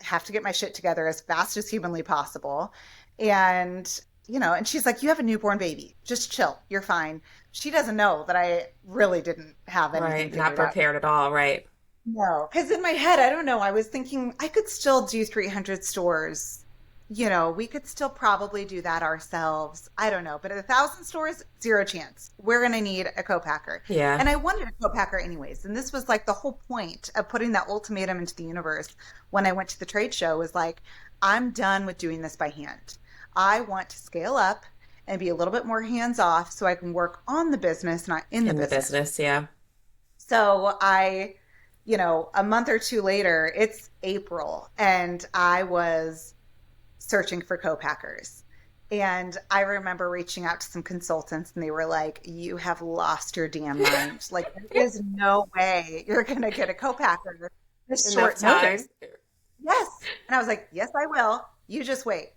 have to get my shit together as fast as humanly possible. And, and she's like, you have a newborn baby. Just chill. You're fine. She doesn't know that I really didn't have anything Right. Not figured out. prepared at all. Right. No, because in my head, I don't know. I was thinking I could still do 300 stores. We could still probably do that ourselves. I don't know. But at 1,000 stores, zero chance. We're going to need a co-packer. Yeah. And I wanted a co-packer anyways. And this was like the whole point of putting that ultimatum into the universe when I went to the trade show was like, I'm done with doing this by hand. I want to scale up and be a little bit more hands off so I can work on the business, not in the In the business. business. Yeah. So a month or two later, it's April, and I was searching for co-packers. And I remember reaching out to some consultants, and they were like, you have lost your damn mind. Like, there is no way you're going to get a co-packer this Enough short time. notice. Yes. And I was like, yes, I will. You just wait.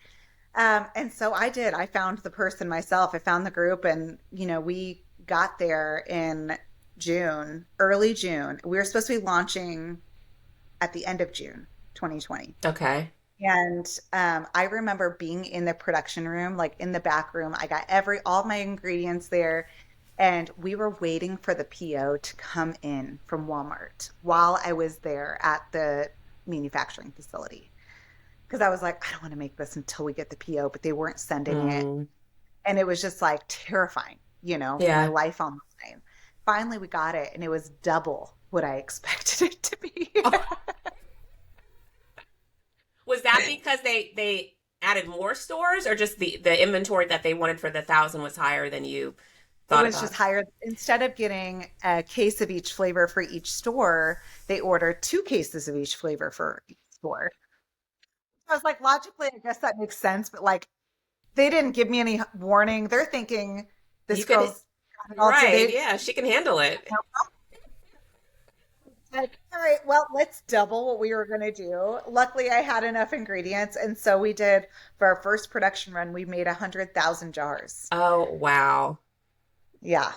And so I did. I found the person myself. I found the group, and we got there in June, early June. We were supposed to be launching at the end of June 2020. Okay. And I remember being in the production room, like in the back room. I got all my ingredients there, and we were waiting for the PO to come in from Walmart while I was there at the manufacturing facility. Because I was like, I don't want to make this until we get the PO, but they weren't sending it. Mm, And it was just like terrifying, my yeah. life on the line. Finally, we got it, and it was double what I expected it to be. Oh, was that because they added more stores, or just the inventory that they wanted for the 1,000 was higher than you It thought was about? just higher. Instead of getting a case of each flavor for each store, they ordered 2 cases of each flavor for each store. I was like, logically, I guess that makes sense, but like, they didn't give me any warning. They're thinking You this could, girl's got it all right? today. Yeah, she can handle it. Like, all right, well, let's double what we were going to do. Luckily, I had enough ingredients. And so we did, for our first production run, we made 100,000 jars. Oh, wow. Yeah.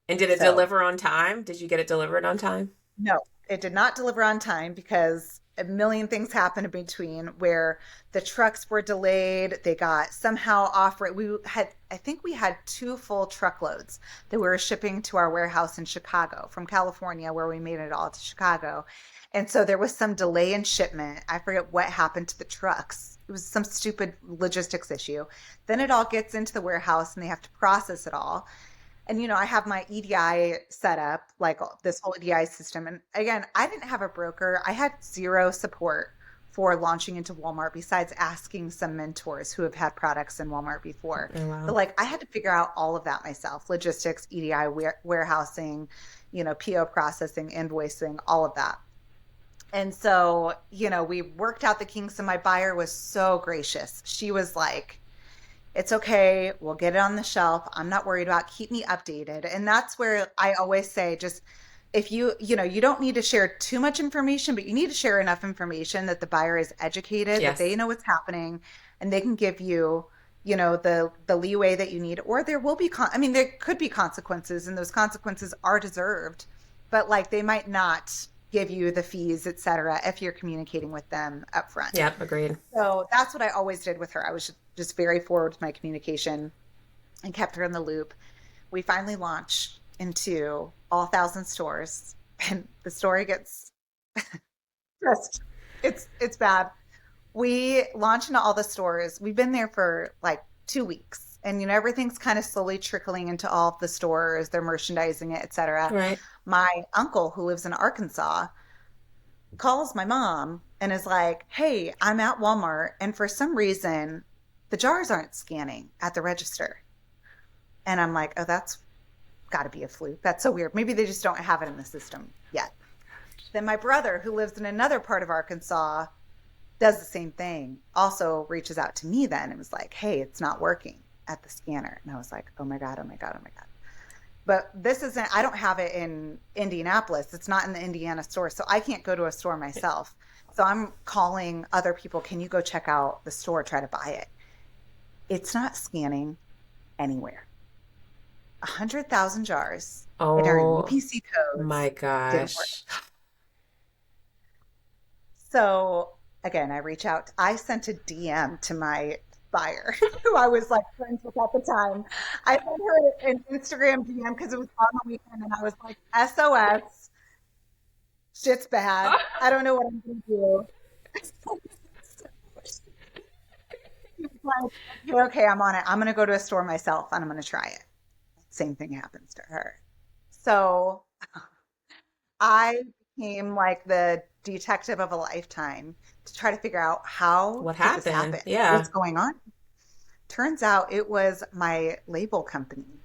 And did it So deliver on time? Did you get it delivered on time? no, it did not deliver on time because a million things happened in between where the trucks were delayed. They got somehow off rate. I think we had 2 full truckloads that we were shipping to our warehouse in Chicago from California, where we made it all to Chicago. And so there was some delay in shipment. I forget what happened to the trucks. It was some stupid logistics issue. Then it all gets into the warehouse and they have to process it all. And I have my EDI set up, like this whole EDI system. And again, I didn't have a broker. I had zero support for launching into Walmart besides asking some mentors who have had products in Walmart before. Oh, But wow. like I had to figure out all of that myself, logistics, EDI, warehousing, PO processing, invoicing, all of that. And so, we worked out the kinks, and my buyer was so gracious. She was like, it's okay. We'll get it on the shelf. I'm not worried about. Keep me updated. And that's where I always say, just if you don't need to share too much information, but you need to share enough information that the buyer is educated, that they Yes. know what's happening, and they can give you, the leeway that you need. Or there will be, I mean, there could be consequences, and those consequences are deserved, but like they might not give you the fees, et cetera, if you're communicating with them up front. Yep. Agreed. So that's what I always did with her. I was just very forward with my communication and kept her in the loop. We finally launched into all 1,000 stores, and the story gets just it's bad. We launched into all the stores. We've been there for like 2 weeks, And everything's kind of slowly trickling into all of the stores. They're merchandising it, etc. Right. My uncle, who lives in Arkansas, calls my mom and is like, "Hey, I'm at Walmart, and for some reason, the jars aren't scanning at the register." And I'm like, "Oh, that's got to be a fluke. That's so weird. Maybe they just don't have it in the system yet." Then my brother, who lives in another part of Arkansas, does the same thing, also reaches out to me then and was like, "Hey, it's not working at the scanner." And I was like, "Oh my God, oh my God, oh my God." But this isn't, I don't have it in Indianapolis. It's not in the Indiana store. So I can't go to a store myself. So I'm calling other people, "Can you go check out the store, try to buy it?" It's not scanning anywhere. 100,000 jars in our Oh UPC codes my didn't work. gosh. So again, I sent a DM to my buyer who I was like friends with at the time. I sent her an Instagram DM because it was on the weekend and I was like, "SOS, shit's bad. I don't know what I'm gonna do." She was like, "Okay, okay, I'm on it. I'm gonna go to a store myself and I'm gonna try it." Same thing happens to her. So I became like the detective of a lifetime to try to figure out, how What did this happened? happen? Yeah. What's going on? Turns out it was my label company,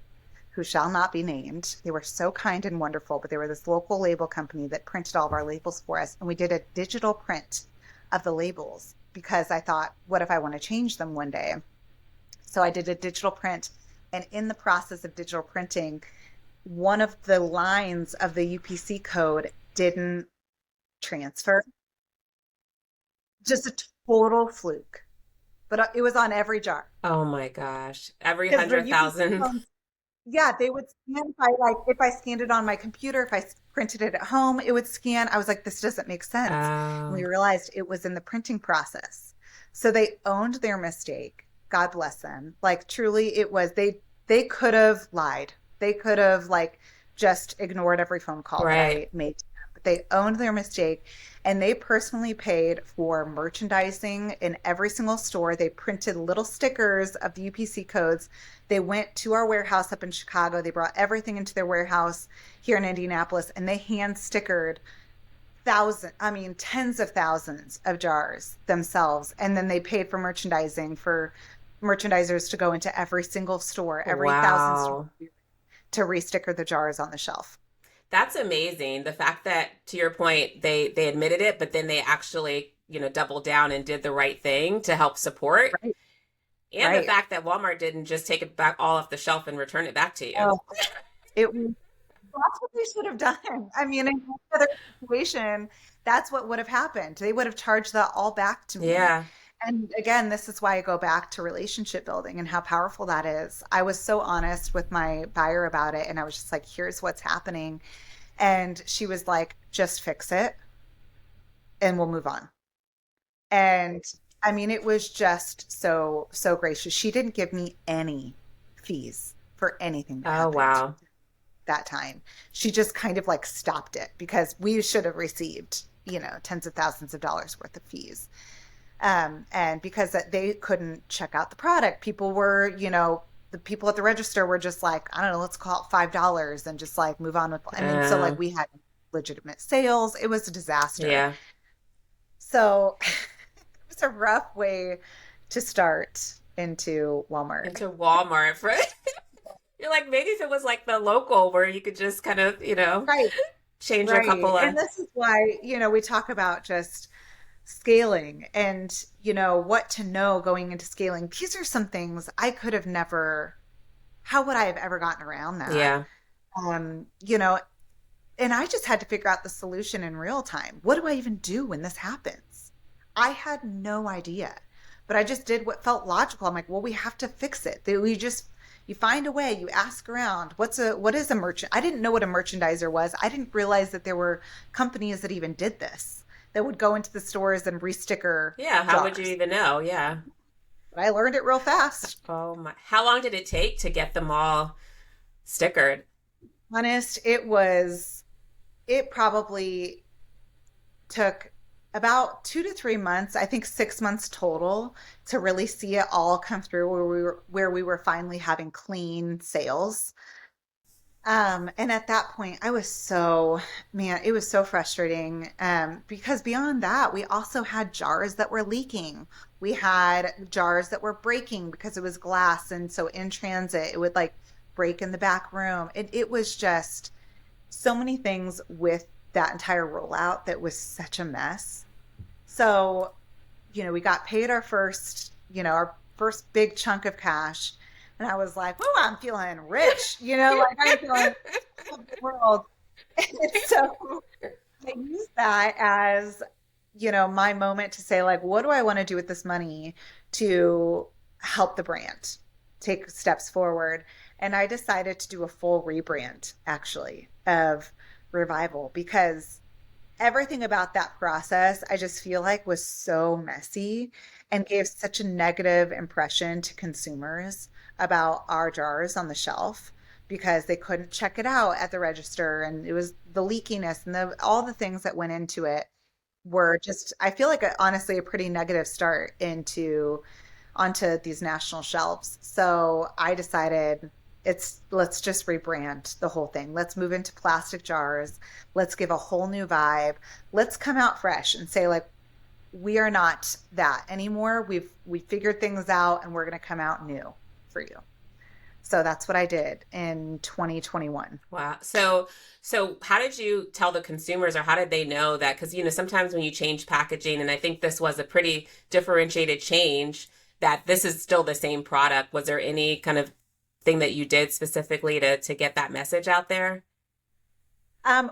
who shall not be named. They were so kind and wonderful, but they were this local label company that printed all of our labels for us. And we did a digital print of the labels because I thought, what if I want to change them one day? So I did a digital print. And in the process of digital printing, one of the lines of the UPC code didn't transfer. Just a total fluke. But it was on every jar Oh my gosh. Every because the hundred UPC thousand. codes, yeah, they would scan. If I scanned it on my computer, if I printed it at home, it would scan. I was like, "This doesn't make sense." And we Oh, realized it was in the printing process. So they owned their mistake. God bless them. Like truly, it was they could have lied. They could have like just ignored every phone call that right. I made to them. But they owned their mistake and they personally paid for merchandising in every single store. They printed little stickers of the UPC codes. They went to our warehouse up in Chicago. They brought everything into their warehouse here in Indianapolis and they hand stickered tens of thousands of jars themselves. And then they paid for merchandising for merchandisers to go into every single store, every thousand stores Wow. to resticker the jars on the shelf. That's amazing. The fact that, to your point, they admitted it, but then they actually, doubled down and did the right thing to help support. Right. And the Right. fact that Walmart didn't just take it back all off the shelf and return it back to you. Oh, it was that's what they should have done. I mean, in any other situation, that's what would have happened. They would have charged that all back to me. Yeah. And again, this is why I go back to relationship building and how powerful that is. I was so honest with my buyer about it, and I was just like, "Here's what's happening." And she was like, "Just fix it and we'll move on." And I mean, it was just so, so gracious. She didn't give me any fees for anything that Oh, happened wow. that time. She just kind of like stopped it because we should have received, tens of thousands of dollars worth of fees. And because they couldn't check out the product, the people at the register were just like, I don't know, let's call it $5 and just like move on with, I mean, so like Uh, we had legitimate sales. It was a disaster. yeah. So it was a rough way to start into Walmart. Into Walmart for you're like, maybe if it was like the local where you could just kind of, Right, change a right. couple of And this is why, we talk about just scaling and, what to know going into scaling. These are some things I could have never, how would I have ever gotten around that? yeah. Um, you know, and I just had to figure out the solution in real time. What do I even do when this happens? I had no idea, but I just did what felt logical. I'm like, well, we have to fix it. You find a way, you ask around, what is a merchant? I didn't know what a merchandiser was. I didn't realize that there were companies that even did this, that would go into the stores and resticker Yeah, how would you jars. even know? Yeah. But I learned it real fast. Oh my. How long did it take to get them all stickered? Honest, it probably took about 2 to 3 months, I think 6 months total, to really see it all come through where we were finally having clean sales. And at that point, I was so, man, it was so frustrating. Because beyond that, we also had jars that were leaking. We had jars that were breaking because it was glass. And so in transit, it would like break in the back room. It was just so many things with that entire rollout that was such a mess. So, we got paid our first big chunk of cash. And I was like, oh, I'm feeling rich, like I'm feeling of the world. And so I used that as, my moment to say, like, what do I want to do with this money to help the brand take steps forward? And I decided to do a full rebrand, actually, of Revival because everything about that process, I just feel like was so messy and gave such a negative impression to consumers about our jars on the shelf because they couldn't check it out at the register and it was the leakiness and all the things that went into it were just I feel like honestly a pretty negative start into onto these national shelves. So I decided let's just rebrand the whole thing. Let's move into plastic jars. Let's give a whole new vibe. Let's come out fresh and say like we are not that anymore. We figured things out and we're going to come out new for you. So that's what I did in 2021. Wow. So how did you tell the consumers or how did they know that? Because, sometimes when you change packaging, and I think this was a pretty differentiated change, that this is still the same product. Was there any kind of thing that you did specifically to get that message out there?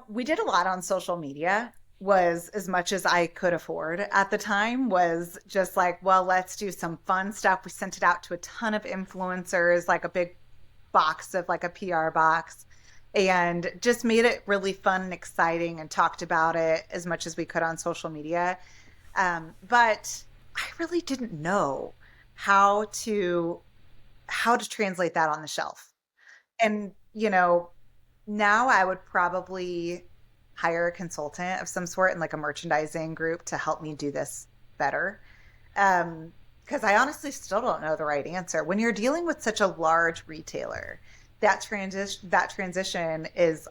We did a lot on social media, was as much as I could afford at the time, was just like, well, let's do some fun stuff. We sent it out to a ton of influencers, like a big box of like a PR box, and just made it really fun and exciting and talked about it as much as we could on social media. But I really didn't know how to translate that on the shelf. And, now I would probably hire a consultant of some sort in like a merchandising group to help me do this better. Because I honestly still don't know the right answer. When you're dealing with such a large retailer, that transition is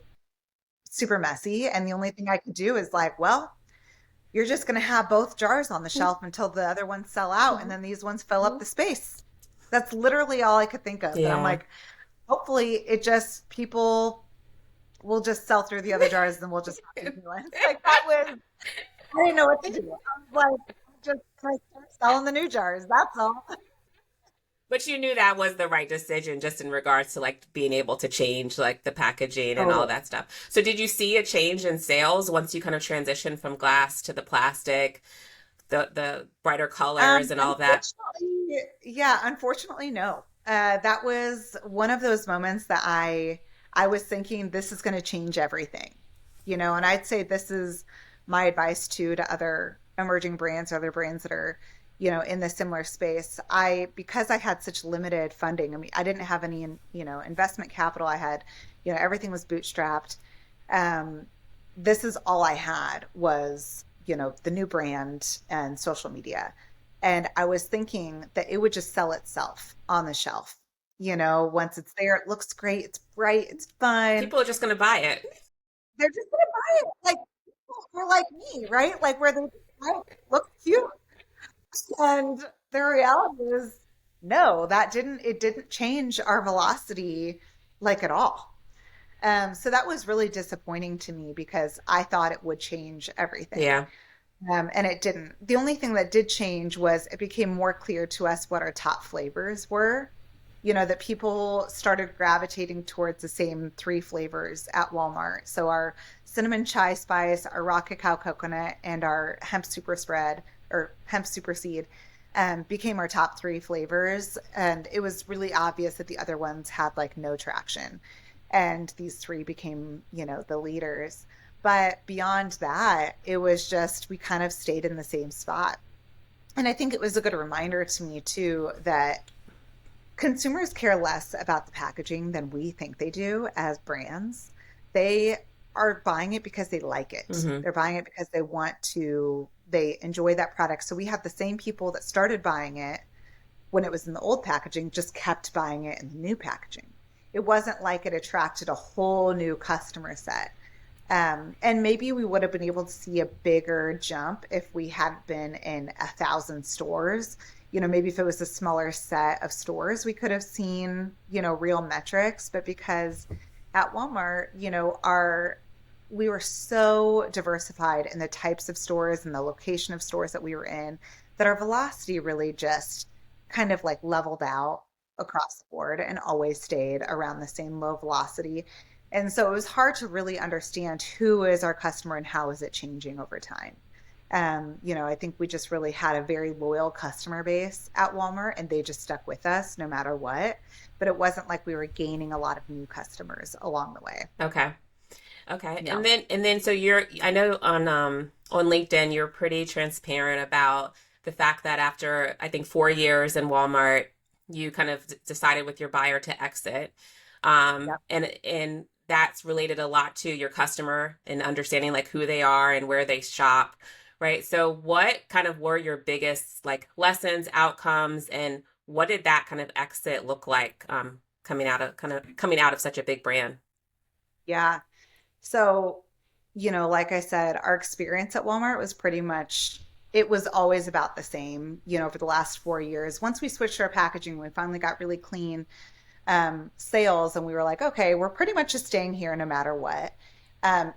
super messy. And the only thing I could do is like, well, you're just going to have both jars on the shelf until the other ones sell out, and then these ones fill up the space. That's literally all I could think of. And I'm Yeah. like, hopefully it just people will just sell through the other jars and we'll just have the new ones. Like that was I didn't know what to do. I was like, just like start selling the new jars. That's all. But you knew that was the right decision just in regards to like being able to change like the packaging and all Totally. that stuff. So did you see a change in sales once you kind of transitioned from glass to the plastic, the brighter colors and all of that? Unfortunately, no. That was one of those moments that I was thinking this is going to change everything, and I'd say this is my advice too to other emerging brands or other brands that are, in the similar space. Because I had such limited funding, I mean, I didn't have any, investment capital. I had, everything was bootstrapped. Um, this is all I had was, the new brand and social media. And I was thinking that it would just sell itself on the shelf. Once it's there, it looks great, it's bright, it's fun. People are just going to buy it. They're just gonna buy it. Like people are like me, right? Like where they buy it, it looks cute. And the reality is no, it didn't change our velocity like at all. So that was really disappointing to me because I thought it would change everything. Yeah. And it didn't. The only thing that did change was it became more clear to us what our top flavors were. That people started gravitating towards the same three flavors at Walmart. So our cinnamon chai spice, our raw cacao coconut, and our hemp super spread or hemp super seed became our top three flavors. And it was really obvious that the other ones had like no traction. And these three became, the leaders. But beyond that, it was just we kind of stayed in the same spot. And I think it was a good reminder to me too that consumers care less about the packaging than we think they do as brands. They are buying it because they like it. Hmm. They're buying it because they want to they enjoy that product. So we had the same people that started buying it when it was in the old packaging, just kept buying it in the new packaging. It wasn't like it attracted a whole new customer set. And maybe we would have been able to see a bigger jump if we hadn't been in 1,000 stores. Maybe if it was a smaller set of stores, we could have seen, real metrics. But because at Walmart, we were so diversified in the types of stores and the location of stores that we were in that our velocity really just kind of like leveled out across the board and always stayed around the same low velocity. And so it was hard to really understand who is our customer and how is it changing over time. I think we just really had a very loyal customer base at Walmart and they just stuck with us no matter what. But it wasn't like we were gaining a lot of new customers along the way. Okay. Okay. Yeah. And then so I know on LinkedIn you're pretty transparent about the fact that after I think 4 years in Walmart, you kind of decided with your buyer to exit. Yep. And that's related a lot to your customer and understanding like who they are and where they shop, right? So what kind of were your biggest like lessons, outcomes, and what did that kind of exit look like coming out of such a big brand? Yeah. So, like I said, our experience at Walmart was it was always about the same, for the last 4 years. Once we switched our packaging, we finally got really clean sales, and we were like, okay, we're pretty much just staying here no matter what.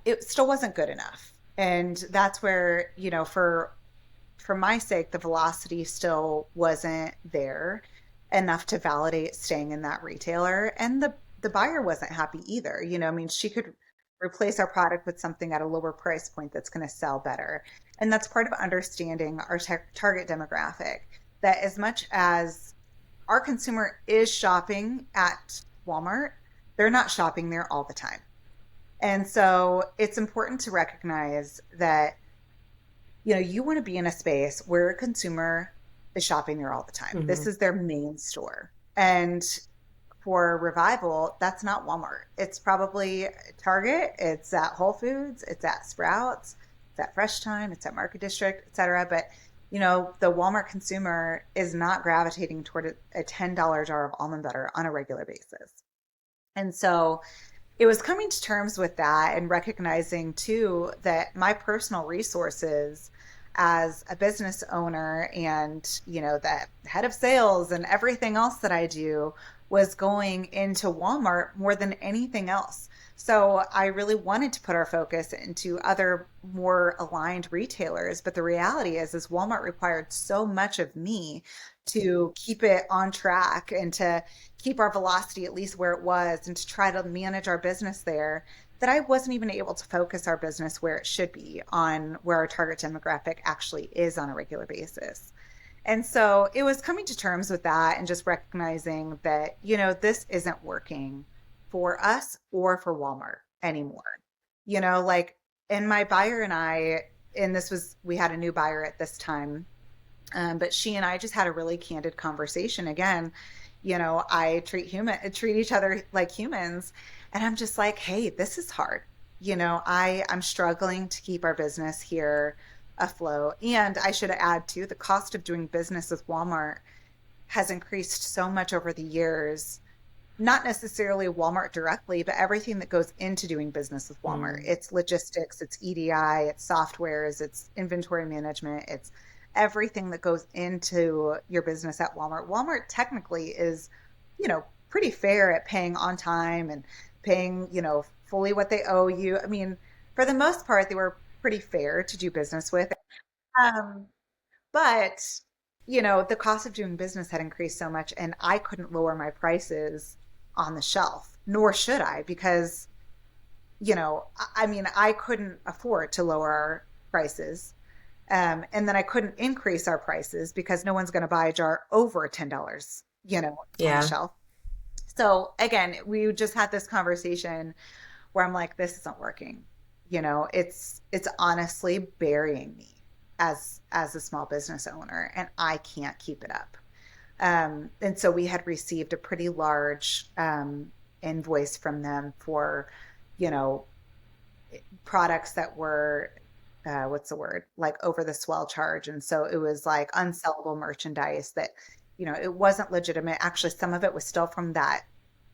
It still wasn't good enough. And that's where, for my sake, the velocity still wasn't there enough to validate staying in that retailer. And the buyer wasn't happy either. I mean, she could replace our product with something at a lower price point that's going to sell better. And that's part of understanding our target demographic, that as much as our consumer is shopping at Walmart, they're not shopping there all the time. And so it's important to recognize that, you want to be in a space where a consumer is shopping there all the time. This Mm-hmm. is their main store. And for Revival, that's not Walmart. It's probably Target, it's at Whole Foods, it's at Sprouts, it's at Fresh Time, it's at Market District, et cetera. But the Walmart consumer is not gravitating toward a $10 jar of almond butter on a regular basis. And so it was coming to terms with that and recognizing too that my personal resources as a business owner and, the head of sales and everything else that I do was going into Walmart more than anything else. So I really wanted to put our focus into other more aligned retailers. But the reality is Walmart required so much of me to keep it on track and to keep our velocity at least where it was and to try to manage our business there, that I wasn't even able to focus our business where it should be, on where our target demographic actually is on a regular basis. And so it was coming to terms with that and just recognizing that, this isn't working for us or for Walmart anymore. Like, and my buyer and I, and we had a new buyer at this time, but she and I just had a really candid conversation. Again, I treat each other like humans, and I'm just like, hey, this is hard. I'm struggling to keep our business here afloat. And I should add too, the cost of doing business with Walmart has increased so much over the years. Not necessarily Walmart directly, but everything that goes into doing business with Walmart. Mm. It's logistics, it's EDI, it's softwares, it's inventory management, it's everything that goes into your business at Walmart. Walmart technically is, pretty fair at paying on time and paying, fully what they owe you. I mean, for the most part, they were pretty fair to do business with. Um, but, the cost of doing business had increased so much, and I couldn't lower my prices on the shelf, nor should I, because, I mean, I couldn't afford to lower our prices. And then I couldn't increase our prices because no one's going to buy a jar over $10, on the Yeah. shelf. So again, we just had this conversation where I'm like, this isn't working. It's honestly burying me as a small business owner, and I can't keep it up. And so we had received a pretty large invoice from them for, you know, products that were what's the word? Like over the swell charge. And so it was like unsellable merchandise that, it wasn't legitimate. Actually, some of it was still from that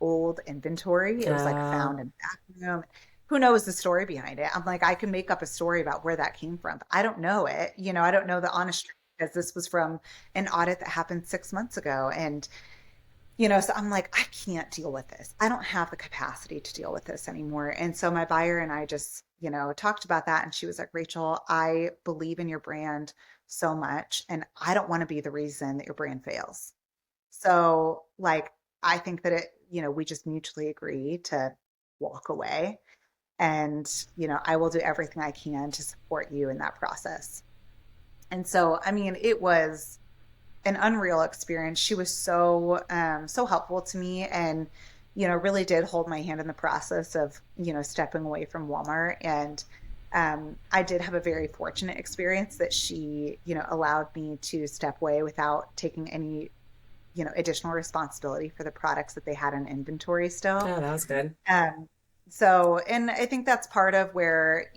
old inventory. It was like Uh, found in the back room. Who knows the story behind it? I'm like, I can make up a story about where that came from, but I don't know it. I don't know the honest truth because this was from an audit that happened 6 months ago. And so I'm like, I can't deal with this. I don't have the capacity to deal with this anymore. And so my buyer and I just, talked about that. And she was like, Rachel, I believe in your brand so much. And I don't want to be the reason that your brand fails. So, like, I think that we just mutually agree to walk away. And, I will do everything I can to support you in that process. And so, I mean, it was an unreal experience. She was so helpful to me and really did hold my hand in the process of stepping away from Walmart. And I did have a very fortunate experience that she allowed me to step away without taking any additional responsibility for the products that they had in inventory still. oh, that was good. Um, so, and I think that's part of where,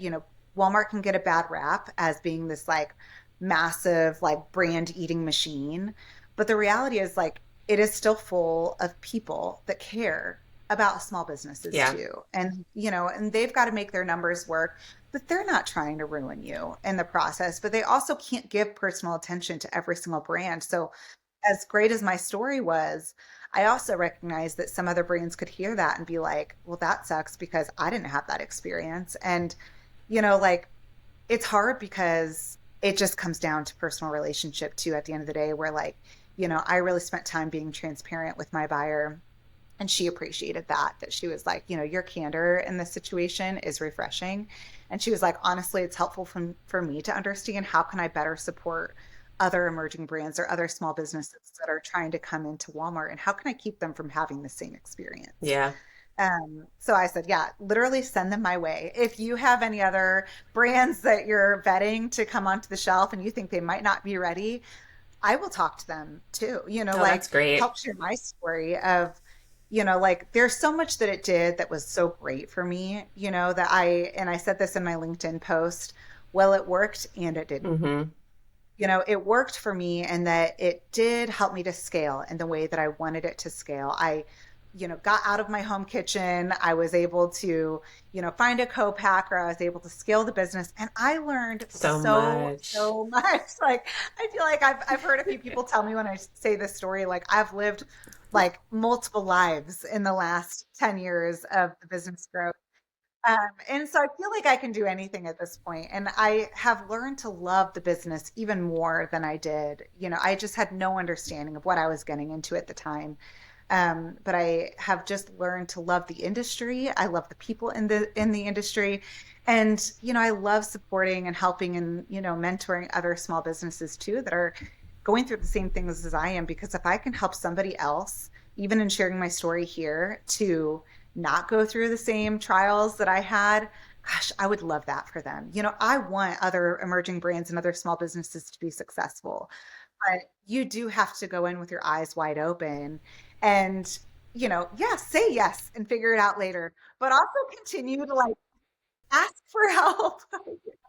Walmart can get a bad rap as being this like massive, like brand eating machine. But the reality is like it is still full of people that care about small businesses Yeah. too. And, and they've got to make their numbers work, but they're not trying to ruin you in the process. But they also can't give personal attention to every single brand. So as great as my story was, I also recognize that some other brands could hear that and be like, well, that sucks because I didn't have that experience. And, like it's hard because it just comes down to personal relationship too at the end of the day, where like, I really spent time being transparent with my buyer and she appreciated that she was like, your candor in this situation is refreshing. And she was like, honestly, it's helpful for me to understand how can I better support other emerging brands or other small businesses that are trying to come into Walmart and how can I keep them from having the same experience. Yeah. So I said, yeah, literally send them my way. If you have any other brands that you're vetting to come onto the shelf and you think they might not be ready, I will talk to them too, Oh, that's like great. help share my story of, like there's so much that it did that was so great for me, that and I said this in my LinkedIn post, well, it worked and it didn't. Mm-hmm. It worked for me and that it did help me to scale in the way that I wanted it to scale. I, got out of my home kitchen. I was able to, find a co-packer. I was able to scale the business and I learned So so, much. so much. Like, I feel like I've heard a few people tell me when I say this story, like I've lived like multiple lives in the last 10 years of the business growth. And so I feel like I can do anything at this point. And I have learned to love the business even more than I did. I just had no understanding of what I was getting into at the time. But I have just learned to love the industry. I love the people in the industry. And, I love supporting and helping and, mentoring other small businesses too that are going through the same things as I am. Because if I can help somebody else, even in sharing my story here, to not go through the same trials that I had, gosh, I would love that for them. I want other emerging brands and other small businesses to be successful, but you do have to go in with your eyes wide open and, yeah, say yes and figure it out later, but also continue to like ask for help.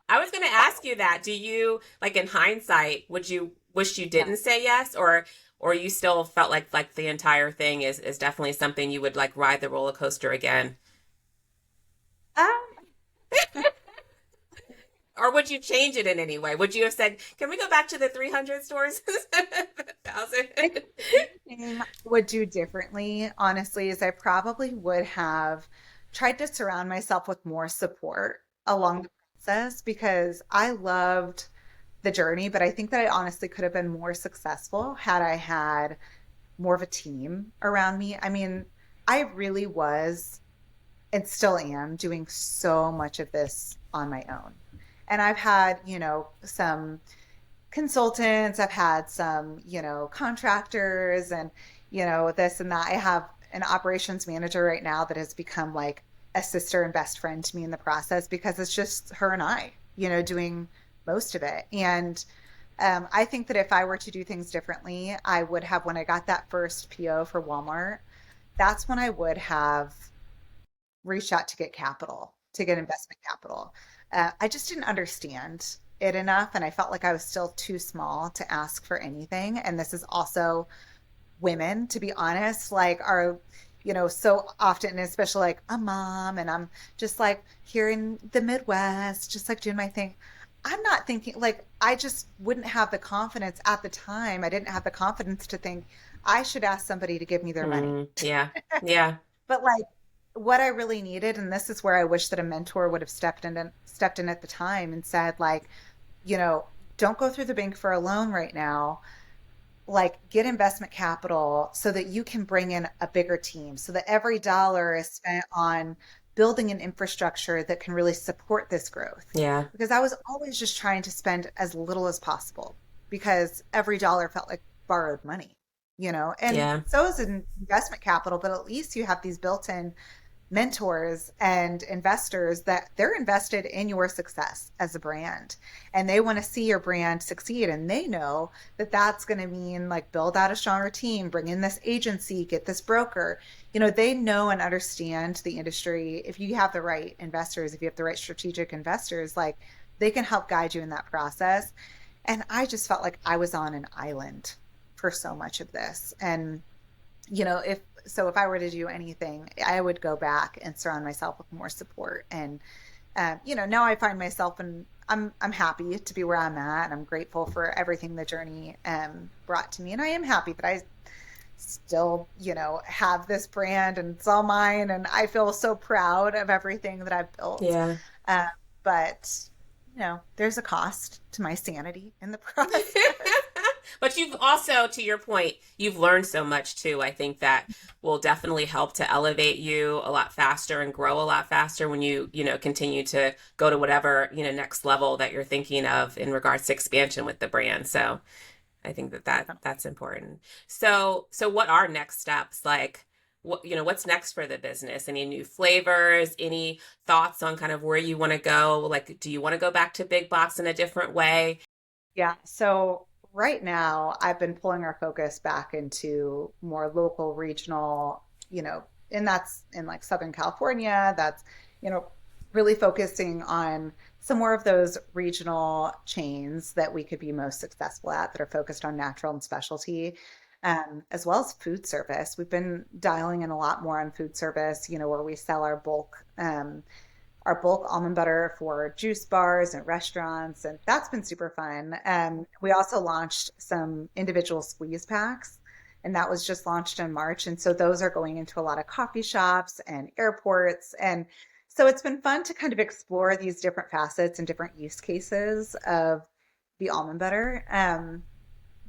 I was going to ask you that. Do you, like in hindsight, would you wish you Yeah. didn't say yes, or you still felt like the entire thing is definitely something you would like ride the roller coaster again? Um, Or would you change it in any way? Would you have said, "Can we go back to the 300 stores instead of 1,000?" I think the only thing I would do differently, honestly, is I probably would have tried to surround myself with more support along the process because I loved the journey, but I think that I honestly could have been more successful had I had more of a team around me. I mean, I really was and still am doing so much of this on my own. And I've had, some consultants, I've had some, contractors and, this and that. I have an operations manager right now that has become like a sister and best friend to me in the process because it's just her and I, doing most of it. And I think that if I were to do things differently, I would have, when I got that first PO for Walmart, that's when I would have reached out to get capital, to get investment capital. I just didn't understand it enough, and I felt like I was still too small to ask for anything. And this is also women, to be honest, like are, so often, especially like a mom, and I'm just like here in the Midwest, just like doing my thing. I'm not thinking like I just wouldn't have the confidence at the time. I didn't have the confidence to think I should ask somebody to give me their money. Yeah. Yeah. But like what I really needed, and this is where I wish that a mentor would have stepped in at the time and said, like, you know, don't go through the bank for a loan right now, like get investment capital so that you can bring in a bigger team so that every dollar is spent on building an infrastructure that can really support this growth. Yeah. Because I was always just trying to spend as little as possible because every dollar felt like borrowed money, and Yeah. so is an investment capital, but at least you have these built-in mentors and investors that they're invested in your success as a brand, and they want to see your brand succeed, and they know that that's going to mean like build out a stronger team, bring in this agency, get this broker. They know and understand the industry. If you have the right investors, if you have the right strategic investors, like they can help guide you in that process. And I just felt like I was on an island for so much of this. And if I were to do anything, I would go back and surround myself with more support. And now I find myself, and I'm happy to be where I'm at, and I'm grateful for everything the journey brought to me. And I am happy that I still, have this brand and it's all mine, and I feel so proud of everything that I've built. Yeah. Uh, but there's a cost to my sanity in the process. But you've also, to your point, you've learned so much too. I think that will definitely help to elevate you a lot faster and grow a lot faster when you continue to go to whatever, next level that you're thinking of in regards to expansion with the brand. So I think that's important. So what are next steps? Like, what's next for the business? Any new flavors? Any thoughts on kind of where you want to go? Like, do you want to go back to big box in a different way? Yeah. So right now, I've been pulling our focus back into more local, regional, and that's in like Southern California. That's, you know, really focusing on some more of those regional chains that we could be most successful at that are focused on natural and specialty, as well as food service. We've been dialing in a lot more on food service, where we sell our bulk almond butter for juice bars and restaurants, and that's been super fun. We also launched some individual squeeze packs, and that was just launched in March. And so those are going into a lot of coffee shops and airports. And so it's been fun to kind of explore these different facets and different use cases of the almond butter.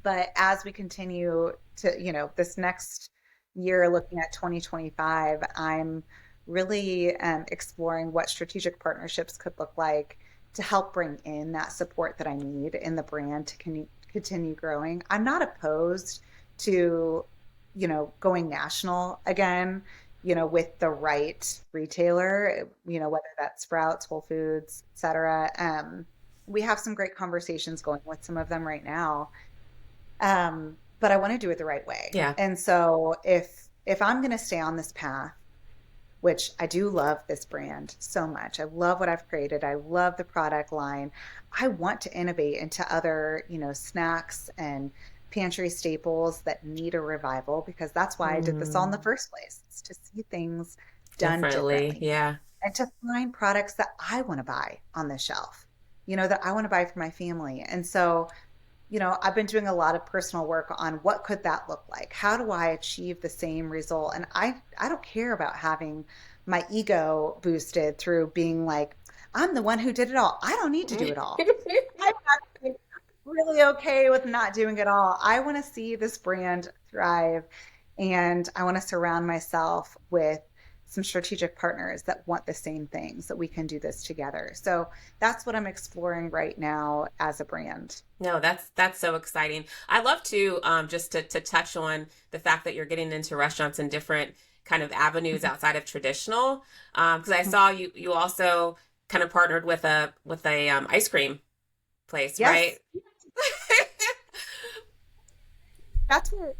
But as we continue to, this next year, looking at 2025, I'm really exploring what strategic partnerships could look like to help bring in that support that I need in the brand to continue growing. I'm not opposed to, going national again, with the right retailer, whether that's Sprouts, Whole Foods, et cetera. We have some great conversations going with some of them right now. But I want to do it the right way. Yeah. And so if I'm going to stay on this path, which I do love this brand so much. I love what I've created. I love the product line. I want to innovate into other, snacks and pantry staples that need a revival, because that's why I did this all in the Mm, first place. It's to see things done differently. differently Yeah. and to find products that I want to buy on the shelf, that I want to buy for my family. And so I've been doing a lot of personal work on what could that look like? How do I achieve the same result? And I don't care about having my ego boosted through being like, I'm the one who did it all. I don't need to do it all. I'm actually really okay with not doing it all. I want to see this brand thrive, and I want to surround myself with some strategic partners that want the same things, that we can do this together. So that's what I'm exploring right now as a brand. No, that's so exciting. I love to just to touch on the fact that you're getting into restaurants and different kind of avenues outside of traditional. Because I saw you also kind of partnered with a ice cream place, right? Yes, that's where,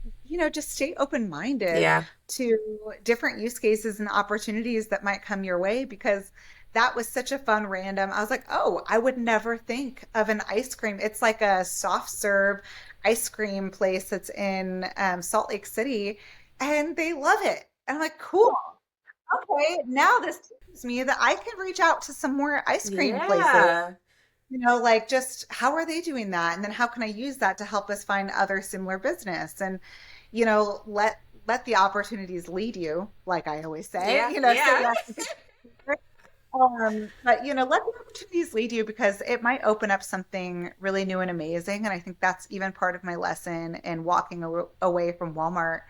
just stay open-minded Yeah. to different use cases and opportunities that might come your way, because that was such a fun random. I was like, oh, I would never think of an ice cream. It's like a soft serve ice cream place that's in Salt Lake City, and they love it. And I'm like, cool. Okay, now this teaches me that I can reach out to some more ice cream places. Yeah. Like just how are they doing that? And then how can I use that to help us find other similar business? And, let the opportunities lead you, like I always say, Yeah. say Yeah. yes. But let the opportunities lead you because it might open up something really new and amazing. And I think that's even part of my lesson in walking away from Walmart.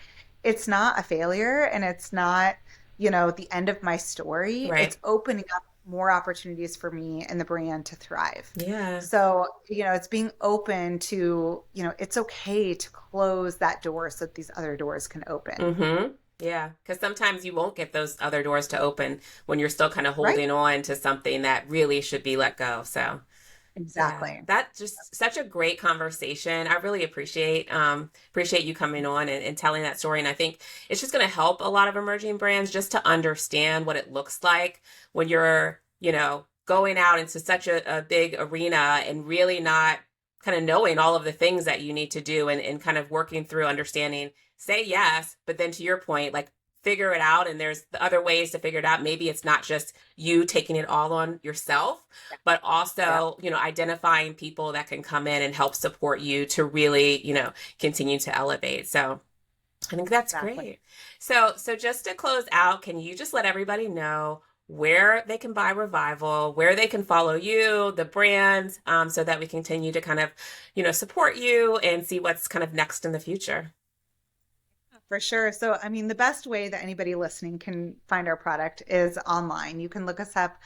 It's not a failure and it's not, the end of my story. Right. It's opening up more opportunities for me and the brand to thrive. Yeah. So, it's being open to, it's okay to close that door so that these other doors can open. Mm-hmm. Yeah. Because sometimes you won't get those other doors to open when you're still kind of Right? holding on to something that really should be let go. So, yeah, Exactly. that's just such a great conversation. I really appreciate you coming on and telling that story. And I think it's just going to help a lot of emerging brands just to understand what it looks like when you're, going out into such a big arena and really not kind of knowing all of the things that you need to do and kind of working through understanding, say yes, but then to your point, like figure it out. And there's the other ways to figure it out. Maybe it's not just you taking it all on yourself, but Yeah. also, identifying people that can come in and help support you to really, continue to elevate. So I think that's Exactly. great. So just to close out, can you just let everybody know where they can buy Revival, where they can follow you, the brand, so that we continue to kind of, support you and see what's kind of next in the future? For sure. So, I mean, the best way that anybody listening can find our product is online. You can look us up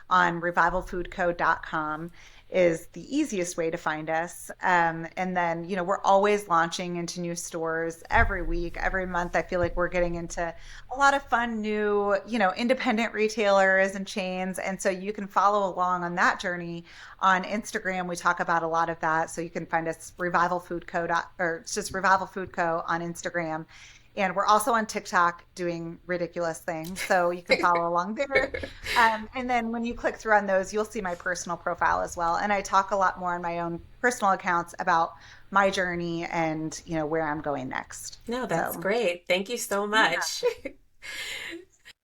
on revivalfoodco.com is the easiest way to find us. And then, we're always launching into new stores every week, every month. I feel like we're getting into a lot of fun new, independent retailers and chains. And so you can follow along on that journey on Instagram. We talk about a lot of that. So you can find us Revival Food Co. Or it's just Revival Food Co. on Instagram. And we're also on TikTok doing ridiculous things. So you can follow along there. And then when you click through on those, you'll see my personal profile as well. And I talk a lot more on my own personal accounts about my journey and, where I'm going next. No, that's So, great. Thank you so yeah, much.